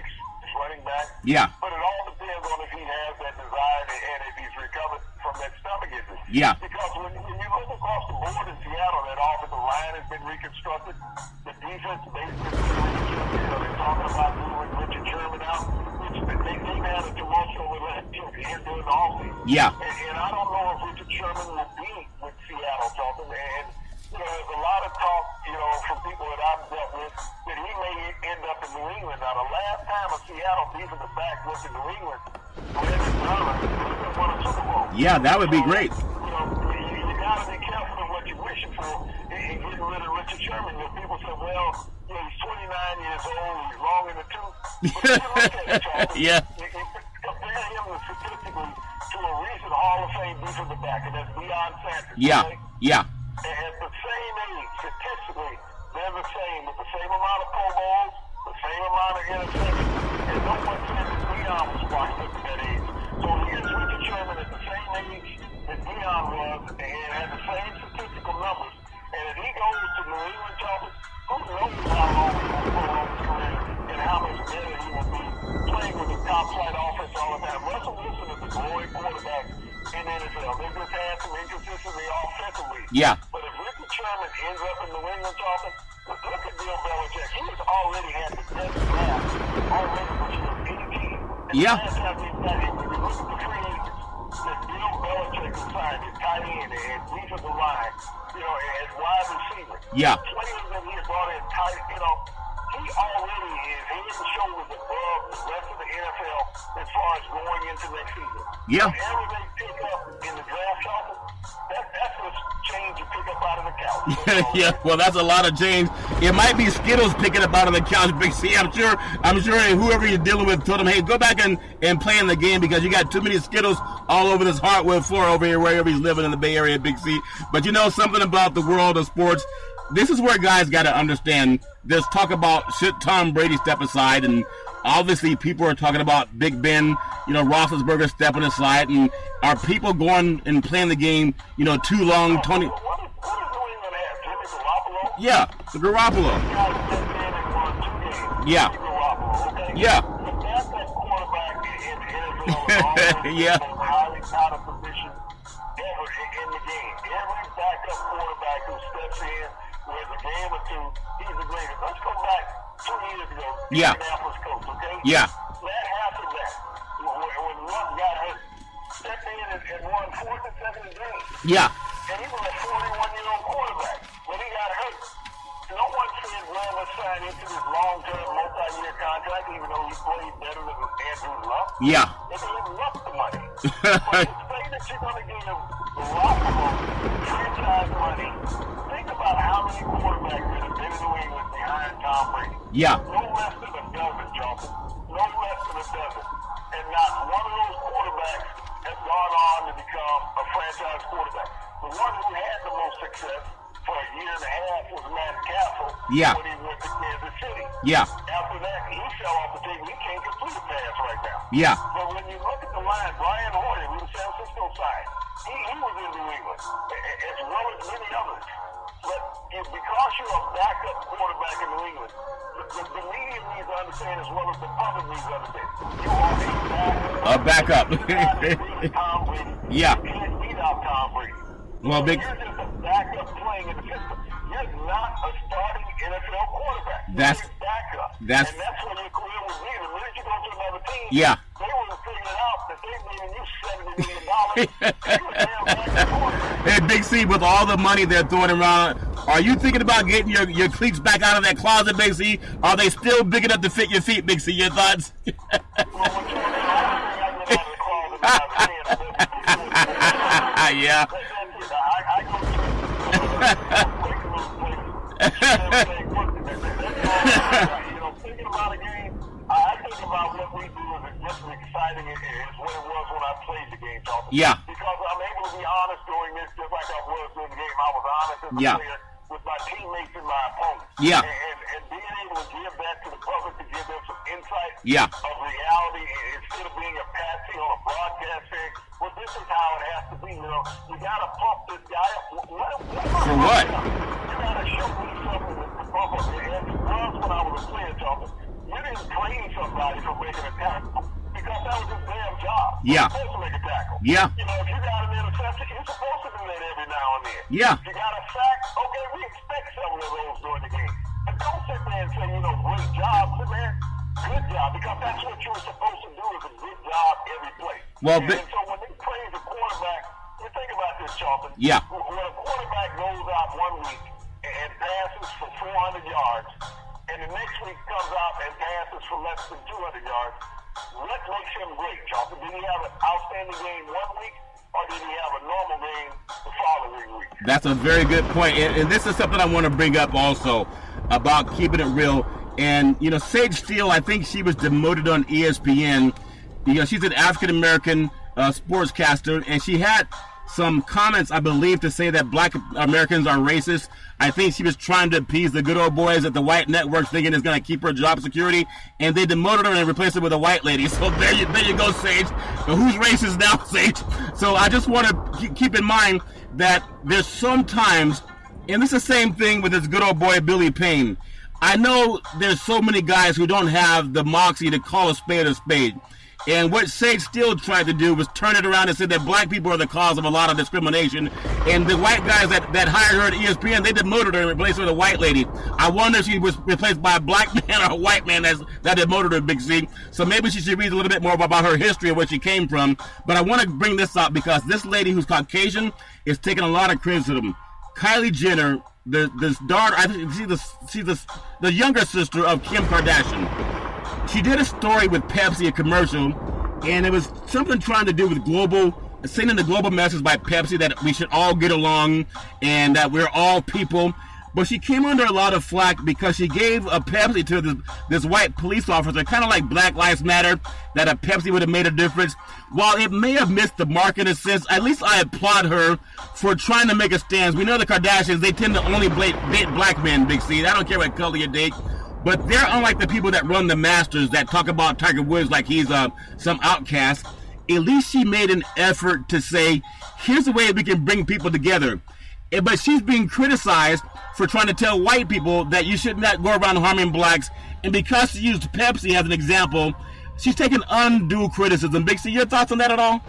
running back. Yeah. But it all depends on if he has that desire and if he's recovered from that stomach injury. Yeah. Because when you look across the board in Seattle, that offensive line has been reconstructed. The defense basically reconstructed. They're talking about moving Richard Sherman out, which they had a tumultuous relationship here during the offseason. Yeah. And I don't know if Richard Sherman will be with Seattle, Charlton. And there's a lot of talk, from people that I've dealt with, that he may end up in New England. Now, the last time a Seattle defensive back went to New England, Brandon Drummond won a Super Bowl. Yeah, that would be great. You got to be careful of what you're wishing for in getting rid of Richard Sherman. People say, well, he's 29 years old, he's long in the tooth. But if you look at it, Charles, yeah. you compare him statistically to a recent Hall of Fame defensive back, and that's Deion Sanders. Yeah, okay? yeah. At the same age, statistically, they're the same, with the same amount of Pro Bowls, the same amount of interceptions, and no one said that Deion was washed up age that Deion was and had the same statistical numbers. And if he goes to New England, Charles, who knows how long he will prolong his career and how much better he will be playing with a top-flight offense all the time. Russell Wilson is a great quarterback in the NFL. They just had some inconsistency offensively. Yeah. But if Richard Sherman ends up in New England, Charles, look at Bill Belichick. He has already had the best draft already for any team. And Yeah. last time he got him, when you look at the free agents that Bill Belichick has signed at tight end and defensive line, as wide receiver. Yeah. The players that he has brought in tight, he already is head and shoulders above the rest of the NFL as far as going into next season. Yeah. Whatever they pick up in the draft, Charles, that's a change you pick up out of the couch. Yeah, well, that's a lot of change. It might be Skittles picking up out of the couch, Big C. I'm sure whoever you're dealing with told him, hey, go back and play in the game because you got too many Skittles all over this hardwood floor over here, wherever he's living in the Bay Area, Big C. But you know something about the world of sports, this is where guys got to understand. There's talk about should Tom Brady step aside, and obviously people are talking about Big Ben, Roethlisberger stepping aside, and are people going and playing the game, too long? Tony. What is New England have? Jimmy Garoppolo? Yeah, the Garoppolo. Yeah. Yeah. But that's that quarterback in the NFL. Yeah. The most highly touted position ever in the game. Every backup quarterback who steps in with a game or two, he's the greatest. Let's go back 2 years ago. Yeah. Indianapolis coach, okay? Yeah. That happened that. When Luck got hurt, stepped in and won 4th and 7th games. Yeah. And he was a 41-year-old quarterback. When he got hurt, no one said, well, let's sign into this long-term, multi-year contract, even though he played better than Andrew Luck. Yeah. They gave Luck the money. But to say that you're going to give Garoppolo franchise money, think about how many quarterbacks that have been in New England behind Tom Brady. Yeah. No less than a dozen, Johnson. No less than a dozen. And not one of those quarterbacks has gone on to become a franchise quarterback. The one who had the most success for a year and a half was Matt Castle. Yeah. When he went to Kansas City. Yeah. After that, he fell off the table. He can't complete a pass right now. Yeah. But when you look at the line, Brian Hoyer, who the San Francisco side, he was in New England, as well as many others. But because you're a backup quarterback in New England, the media needs to understand as well as the public needs to understand. You are a backup. A backup. Tom Brady. Yeah. You can't beat out Tom Brady. Well, Big. You're just a backup playing in the system. You're not a starting NFL quarterback. That's You're a backup. And that's when your career would be. The minute you go to another team, Yeah. they would have figured out that they needed you $70 million. You a damn backup quarterback. Hey, Big C, with all the money they're throwing around, are you thinking about getting your cleats back out of that closet, Big C? Are they still big enough to fit your feet, Big C? Your thoughts? Well, what you're doing, I don't think I get out of the closet. Yeah. I go to thinking about a game, I think about what we do as just as exciting as what it was when I played the game, Charles. Yeah. Because I'm able to be honest during this, just like I was during the game. I was honest as a player with my teammates and my opponents. Yeah. And being able to give that to the public, to give them some insight of reality, instead of being a patsy on a broadcast saying, well, this is how it has to be. You got to pump this guy up. For what? You got to show me something to pump up. And it was when I was a player, Charles. You didn't train somebody for making a tackle because that was his damn job. Yeah. You're supposed to make a tackle. Yeah. If you got an interception, you're supposed to do that every now and then. Yeah. If you got a sack, okay, we expect some of those during the game. But don't sit there and say, great job. Sit there, good job, because that's what you were supposed to do is a good job every play. Well, and so when they praise a quarterback, you think about this, Charlton. Yeah. When a quarterback goes out 1 week and passes for 400 yards, and the next week comes out and passes for less than 200 yards, what makes him great, Charlton? Did he have an outstanding game 1 week, or did he have a normal game the following week? That's a very good point. And this is something I want to bring up also about keeping it real. And, Sage Steele, I think she was demoted on ESPN. She's an African-American sportscaster, and she had some comments, I believe, to say that black Americans are racist. I think she was trying to appease the good old boys at the white networks, thinking it's going to keep her job security, and they demoted her and replaced her with a white lady. So there you go, Sage. But who's racist now, Sage? So I just want to keep in mind that there's sometimes, and this is the same thing with this good old boy Billy Payne. I know there's so many guys who don't have the moxie to call a spade a spade. And what Sage Steele tried to do was turn it around and say that black people are the cause of a lot of discrimination. And the white guys that hired her at ESPN, they demoted her and replaced her with a white lady. I wonder if she was replaced by a black man or a white man that demoted her, Big C. So maybe she should read a little bit more about her history and where she came from. But I want to bring this up because this lady who's Caucasian is taking a lot of criticism. Kylie Jenner, this daughter, I think she's the younger sister of Kim Kardashian. She did a story with Pepsi, a commercial, and it was something trying to do with sending the global message by Pepsi that we should all get along and that we're all people. But she came under a lot of flack because she gave a Pepsi to this white police officer, kind of like Black Lives Matter, that a Pepsi would have made a difference. While it may have missed the mark in a sense, at least I applaud her for trying to make a stand. We know the Kardashians, they tend to only date black men, Big C. I don't care what color you date. But they're unlike the people that run the Masters that talk about Tiger Woods like he's some outcast. At least she made an effort to say, here's the way we can bring people together. But she's being criticized for trying to tell white people that you should not go around harming blacks. And because she used Pepsi as an example, she's taking undue criticism. Big C, your thoughts on that at all?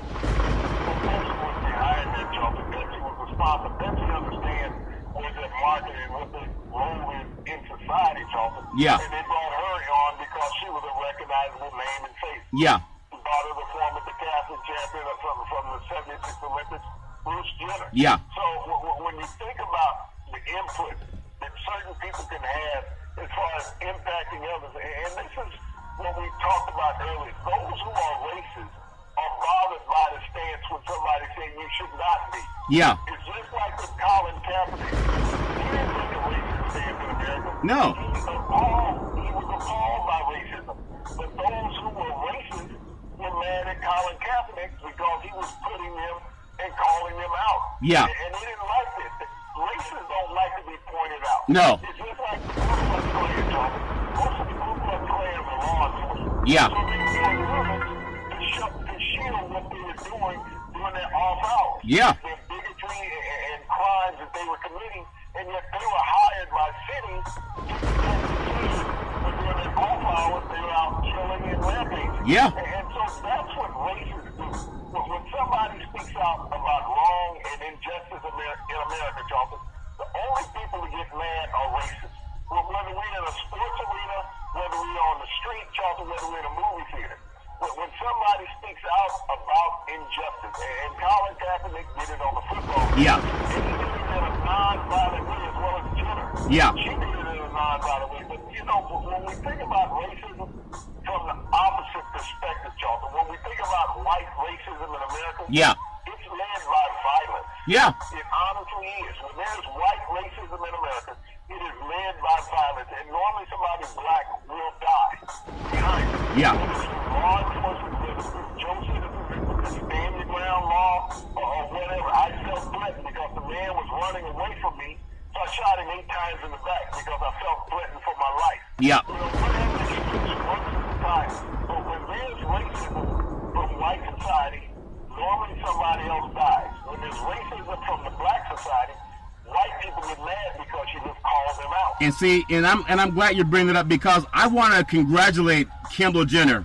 Yeah. And they brought her on because she was a recognizable name and face. Yeah. The daughter of the former decathlon champion from the 76 Olympics, Bruce Jenner. Yeah. So when you think about the input that certain people can have as far as impacting others, and this is what we talked about earlier, those who are racist are bothered by the stance when somebody saying you should not be. Yeah. It's just like with Colin Kaepernick. He didn't take a racist stance in America. No. He was appalled by racism. But those who were racist were mad at Colin Kaepernick because he was putting them and calling them out. Yeah. And they didn't like it. Racists don't like to be pointed out. No. It's just like the Ku Klux Klan, John. Most of the Ku Klux Klan are law enforcement. Yeah. So they were rules to shield what they were doing during their off hours. Yeah. Their bigotry and crimes that they were committing, and yet they were hired by cities to protect the police. But during their off hours, they were out killing and rampaging. Yeah. And so that's what racists do. When somebody speaks out about wrong and injustice in America, Charlton, the only people who get mad are racists. Whether we're in a sports arena, whether we're on the street, Charlton, whether we're in a movie theater. When somebody speaks out about injustice, and Colin Kaepernick did it on the football field, Yeah. and he did it in a non-violent way as well as Jenner. Yeah. She did it in a non-violent way. But, when we think about racism from the opposite perspective, Charlton, when we think about white racism in America, Yeah. it's led by violence. Yeah. It honestly is. When there's white racism in America, it is led by violence. And normally somebody black will die behind it. Yeah. Whether it's through law enforcement, whether it's through Joe Citizens, the stand your ground law, or whatever. I felt threatened because the man was running away from me. So I shot him 8 times in the back because I felt threatened for my life. Yeah. Whatever excuse once at a time. But when there's racism from white society, normally somebody else dies. When there's racism from the black society, white people get mad because you just call them out. And see, and I'm glad you bring it up because I want to congratulate Kendall Jenner.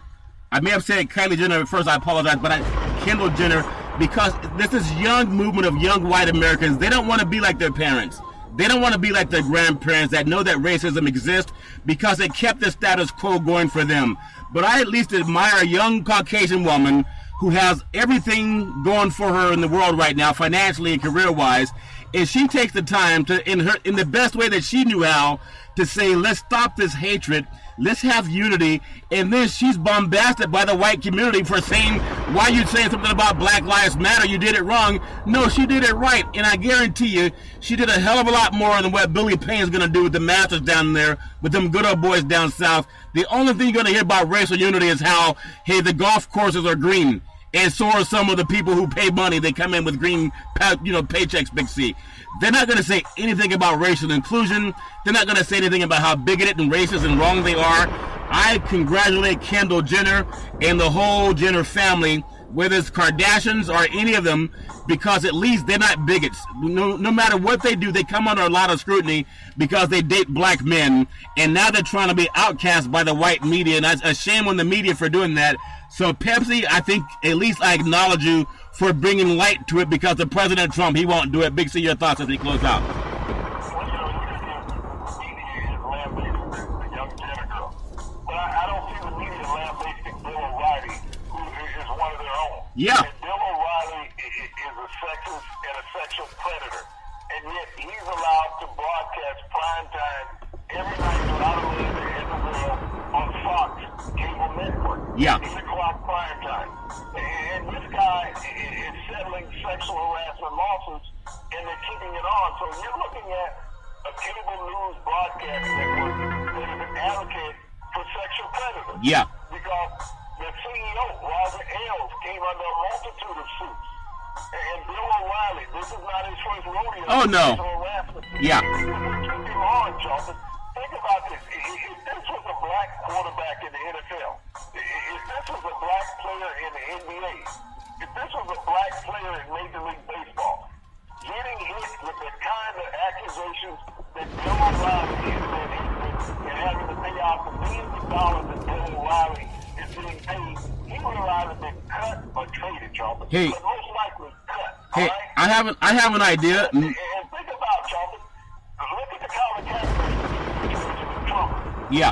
I may have said Kylie Jenner at first. I apologize, but Kendall Jenner, because this is young movement of young white Americans. They don't want to be like their parents. They don't want to be like their grandparents that know that racism exists because it kept the status quo going for them. But I at least admire a young Caucasian woman who has everything going for her in the world right now, financially and career-wise, and she takes the time to, in the best way that she knew how, to say, let's stop this hatred, let's have unity, and then she's bombasted by the white community for saying, why are you saying something about Black Lives Matter? You did it wrong. No, she did it right, and I guarantee you, she did a hell of a lot more than what Billy Payne is going to do with the Masters down there, with them good old boys down south. The only thing you're going to hear about racial unity is how, hey, the golf courses are green. And so are some of the people who pay money. They come in with green, paychecks, Big C. They're not going to say anything about racial inclusion. They're not going to say anything about how bigoted and racist and wrong they are. I congratulate Kendall Jenner and the whole Jenner family, whether it's Kardashians or any of them, because at least they're not bigots. No matter what they do, they come under a lot of scrutiny because they date black men, and now they're trying to be outcast by the white media, and that's a shame on the media for doing that. So Pepsi, I think at least I acknowledge you for bringing light to it, because of President Trump, he won't do it. Big C, your thoughts as we close out. Yeah. And Bill O'Reilly is a sexist and a sexual predator, and yet he's allowed to broadcast prime time every night without a limit in the world on Fox cable network. Yeah. 8 o'clock prime time. And this guy is settling sexual harassment lawsuits, and they're keeping it on. So you're looking at a cable news broadcast network that is an advocate for sexual predators. Yeah. Because the CEO, Roger Ailes, came under a multitude of suits. And Bill O'Reilly, this is not his first rodeo. Oh, no. Yeah. They took him on, Charles. Think about this. If this was a black quarterback in the NFL, if this was a black player in the NBA, if this was a black player in Major League Baseball, getting hit with the kind of accusations that Bill O'Reilly is and having to pay out the millions of dollars that Bill O'Reilly is being paid, he would have either been cut or traded, Charles. Hey. But most likely cut. Hey, right? I have an idea. And think about, Charles, look at the Colin Kaepernick situation with Trump. Yeah.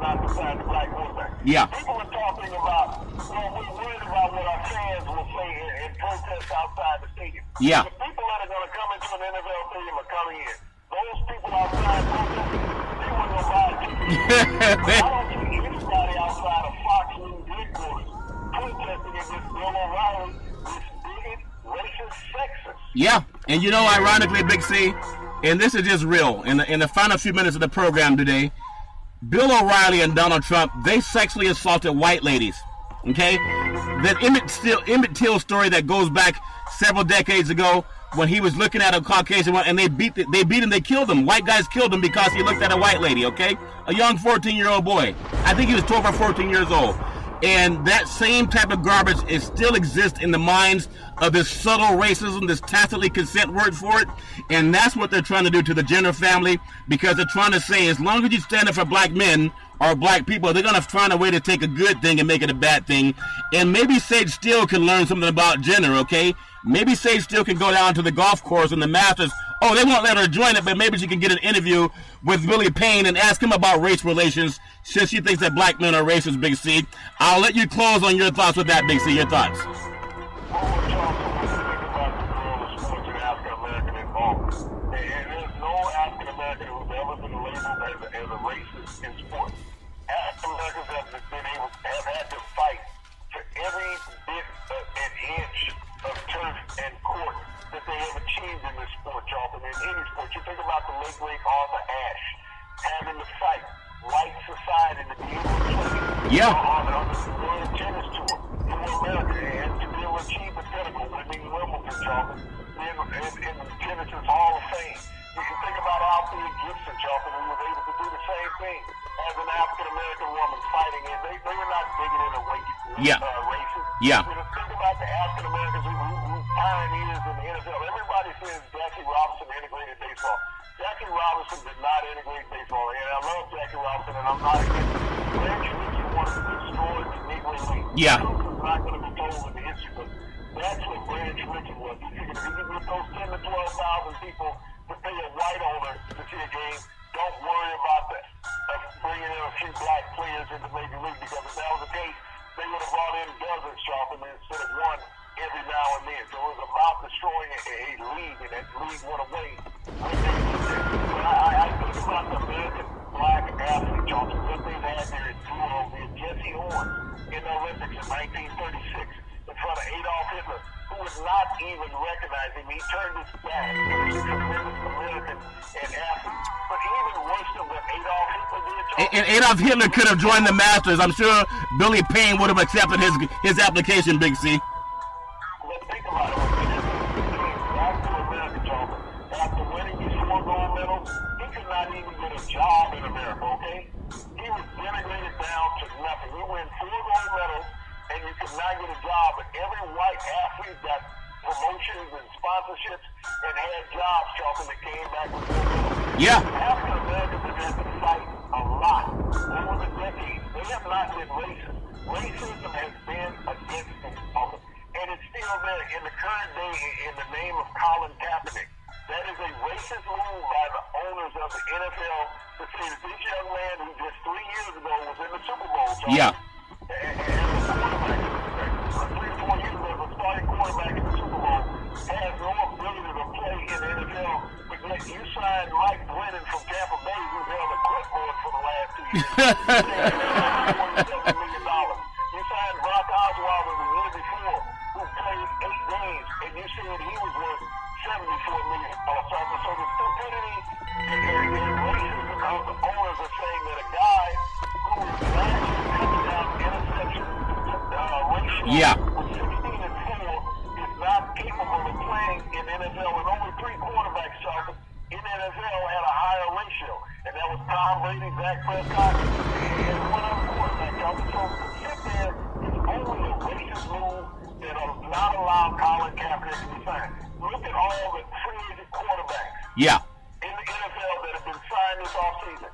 Not to sign the black quarterback. Yeah. People are talking about, we're worried about what our fans will say in protests outside the stadium. Yeah. The people that are going to come into an NFL stadium are coming in. Those people outside protesting, they weren't going to buy a ticket. I don't see anybody outside of Fox News headquarters protesting against Bill O'Reilly, this bigot, racist, sexist. Yeah, and ironically, Big C, and this is just real, in the final few minutes of the program today, Bill O'Reilly and Donald Trump, they sexually assaulted white ladies, okay? That Emmett Till story that goes back several decades ago when he was looking at a Caucasian one, and they beat him, they killed him. White guys killed him because he looked at a white lady, okay? A young 14-year-old boy. I think he was 12 or 14 years old. And that same type of garbage still exists in the minds of this subtle racism, this tacitly consent word for it. And that's what they're trying to do to the Jenner family, because they're trying to say, as long as you stand up for black men or black people, they're going to find a way to take a good thing and make it a bad thing. And maybe Sage Steele can learn something about Jenner, okay? Maybe Sage Steele can go down to the golf course and the Masters. Oh, they won't let her join it, but maybe she can get an interview with Willie Payne and ask him about race relations, since she thinks that black men are racist, Big C. I'll let you close on your thoughts with that, Big C. Your thoughts. African-American who's ever been labeled as a racist in sports. African-Americans have had to fight for every bit an inch of turf and court that they have achieved in this sport, Charlton. In any sport, you think about the late great Arthur Ashe having to fight white society to be able to play on the World Tennis Tour for America and to be able to achieve the pinnacle, winning Wimbledon, Charlton, in tennis's Hall of Fame. You can think about Althea Gibson, Charlton, who was able to do the same thing as an African-American woman fighting, and they were not bigoted or racist. Yeah. You know, think about the African-Americans who pioneers in the NFL. Everybody says Jackie Robinson integrated baseball. Jackie Robinson did not integrate baseball, and I love Jackie Robinson, and I'm not against it. Branch Rickey wanted to destroy the Negro League. Yeah. The truth is not going to be told in the history, but that's what Branch Rickey was. He figured if he could get those 10 to 12,000 people to pay a white owner to see a game, don't worry about bringing in a few black players into Major League, because if that was the case, they would have brought in dozens, Charlton, instead of one every now and then. So it was about destroying a league, and that league went away. I think about the American black athlete, Charlton, what they've had there in Philadelphia. Jesse Owens in the Olympics in 1936 in front of Adolf Hitler, who was not even recognizing him. He turned his back. He was a tremendous American and athlete. But even worse than what Adolf Hitler did, And Adolf Hitler could have joined the Masters. I'm sure Billy Payne would have accepted his application, Big C. But think about it. When he came back to America, Charles, after winning these 4 gold medals, he could not even get a job in America, okay? He was denigrated down to nothing. He won 4 gold medals, and you could not get a job. But every white athlete got promotions and sponsorships and had jobs, Charles, that came back with gold medals. Yeah. African Americans have had to fight a lot over the decades. They have not been racist. Racism has been against them, and it's still there in the current day in the name of Colin Kaepernick. That is a racist move by the owners of the NFL to say that this young man who just 3 years ago was in the Super Bowl, Charles, Yeah. and a quarterback, 3 or 4 years ago, was a starting quarterback in the Super Bowl, has no ability to play in the NFL. But yet you signed Mike Glennon from Tampa Bay, who's held a clipboard for the last 2 years. $47 million. You signed Brock Osweiler the year before, who played 8 games, and you said he was worth $74 million. So the stupidity and racism of the owners are saying that a guy who was last year's touchdown interception ratio was 16 and 4 is not capable of playing in the NFL, and only 3 quarterbacks, Charles, in the NFL had a higher ratio, and that was Tom Brady, Dak Prescott, and one other quarterback, Charles. So to sit there is only a racist move that will not allow Colin Kaepernick to be signed. Look at all the free agent quarterbacks in the NFL that have been signed this offseason.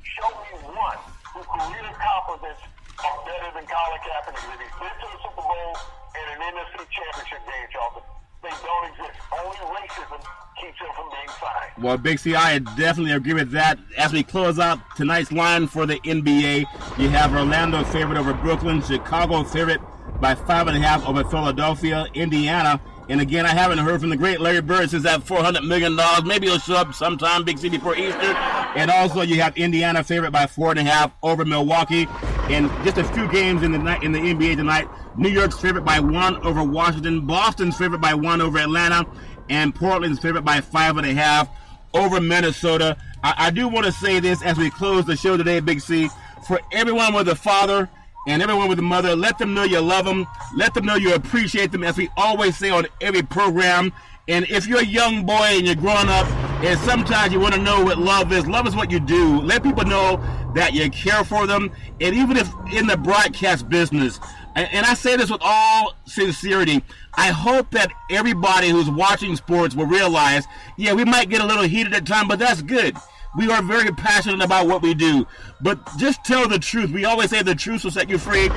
Show me one whose career accomplishments are better than Colin Kaepernick. That he's been to the Super Bowl and an NFC championship game, Charles. They don't exist. Only racism keeps him from being signed. Well, Big C, I definitely agree with that. As we close out tonight's line for the NBA, you have Orlando favored over Brooklyn, Chicago favored by 5.5 over Philadelphia, Indiana. And again, I haven't heard from the great Larry Bird since that $400 million. Maybe he'll show up sometime, Big C, before Easter. And also, you have Indiana favored by 4.5 over Milwaukee. And just a few games in the NBA tonight. New York's favored by 1 over Washington. Boston's favored by 1 over Atlanta. And Portland's favored by 5.5 over Minnesota. I do want to say this as we close the show today, Big C. For everyone with a father and everyone with a mother, let them know you love them. Let them know you appreciate them, as we always say on every program. And if you're a young boy and you're growing up, and sometimes you want to know what love is what you do. Let people know that you care for them. And even if in the broadcast business, and I say this with all sincerity, I hope that everybody who's watching sports will realize, yeah, we might get a little heated at times, but that's good. We are very passionate about what we do. But just tell the truth. We always say the truth will set you free.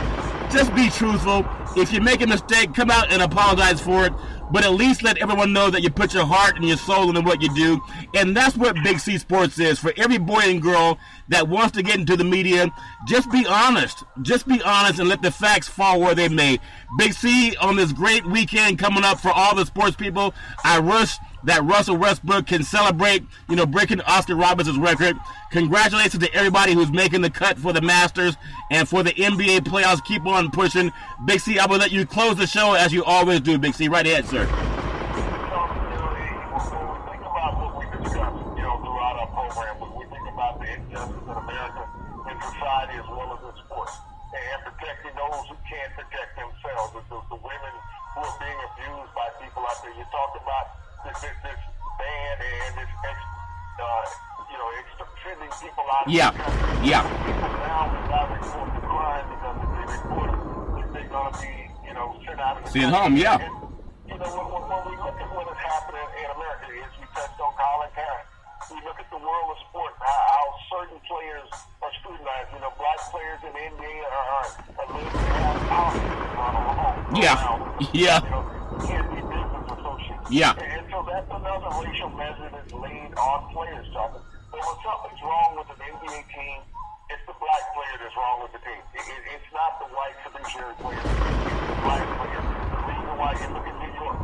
Just be truthful. If you make a mistake, come out and apologize for it. But at least let everyone know that you put your heart and your soul into what you do. And that's what Big C Sports is. For every boy and girl that wants to get into the media, just be honest. Just be honest and let the facts fall where they may. Big C, on this great weekend coming up for all the sports people, I wish that Russell Westbrook can celebrate, breaking Oscar Robertson's record. Congratulations to everybody who's making the cut for the Masters and for the NBA playoffs. Keep on pushing. Big C, I will let you close the show as you always do, Big C. Right ahead, sir. When we think about what we discussed, throughout our program, when we think about the injustice in America, in society, as well as in sports, and protecting those who can't protect themselves, the women who are being abused by people out there. You talked about this ban and this extending people out of the country. Yeah. People now will not report the crime because if they report it, they're going to be, sent out of the Sent country. home, yeah. And, when we look at what is happening in America, as we touched on Colin Kaepernick, we look at the world of sport, how certain players are scrutinized. Black players in the NBA are allowed to have politics run along. Can't be business associates. Yeah. And so that's another racial measure that's laid on players, Charles. But when something's wrong with an NBA team, it's the black player that's wrong with the team. It's not the white fiduciary player. It's the black player. The reason why you look at New York,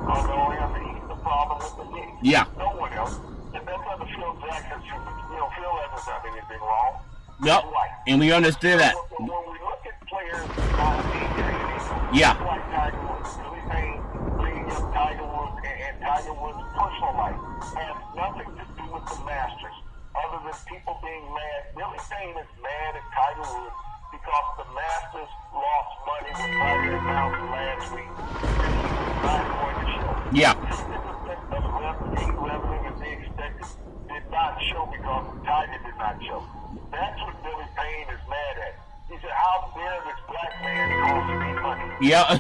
although he's the problem with the league. Yeah. No one else. And that's under Phil Jackson's treatment. Phil hasn't done anything wrong. Yep. And we understand that. When we look at players on the like Tiger Woods, Billy Payne bringing up Tiger Woods and Tiger Woods' personal life has nothing to do with the Masters, other than people being mad. Billy Payne is mad at Tiger Woods because the Masters lost money when Tiger announced last week that he was not going to show. Yeah. 50% of revenue that they expected did not show because Tiger did not show. That's what Billy Payne is mad at. He said, how dare this black man cost me money? Yeah.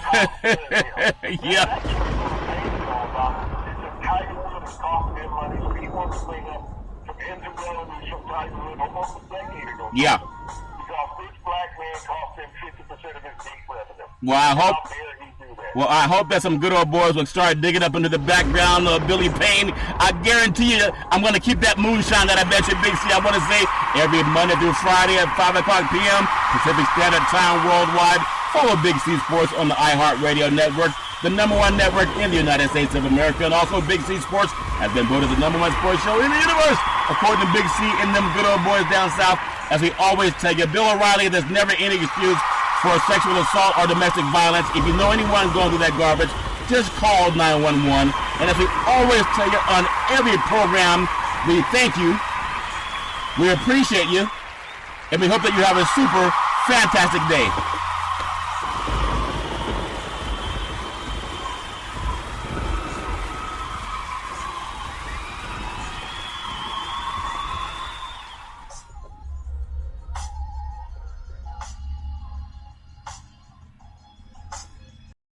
Yeah. That's what Billy Payne is all about. He said Tiger Woods cost them money, so he wants to bring up some infidelity from Tiger Woods almost a decade ago. Yeah. Because this black man cost him 50% of his deep revenue. Well, I hope. How dare he do that? Well, I hope that some good old boys will start digging up into the background of Billy Payne. I guarantee you, I'm going to keep that moonshine that I bet you, Big C. I want to say every Monday through Friday at 5 o'clock p.m. Pacific Standard Time worldwide. Follow Big C Sports on the iHeartRadio network, the #1 network in the United States of America. And also, Big C Sports has been voted the #1 sports show in the universe, according to Big C and them good old boys down south. As we always tell you, Bill O'Reilly, there's never any excuse for sexual assault or domestic violence. If you know anyone going through that garbage, just call 911. And as we always tell you on every program, we thank you, we appreciate you, and we hope that you have a super fantastic day.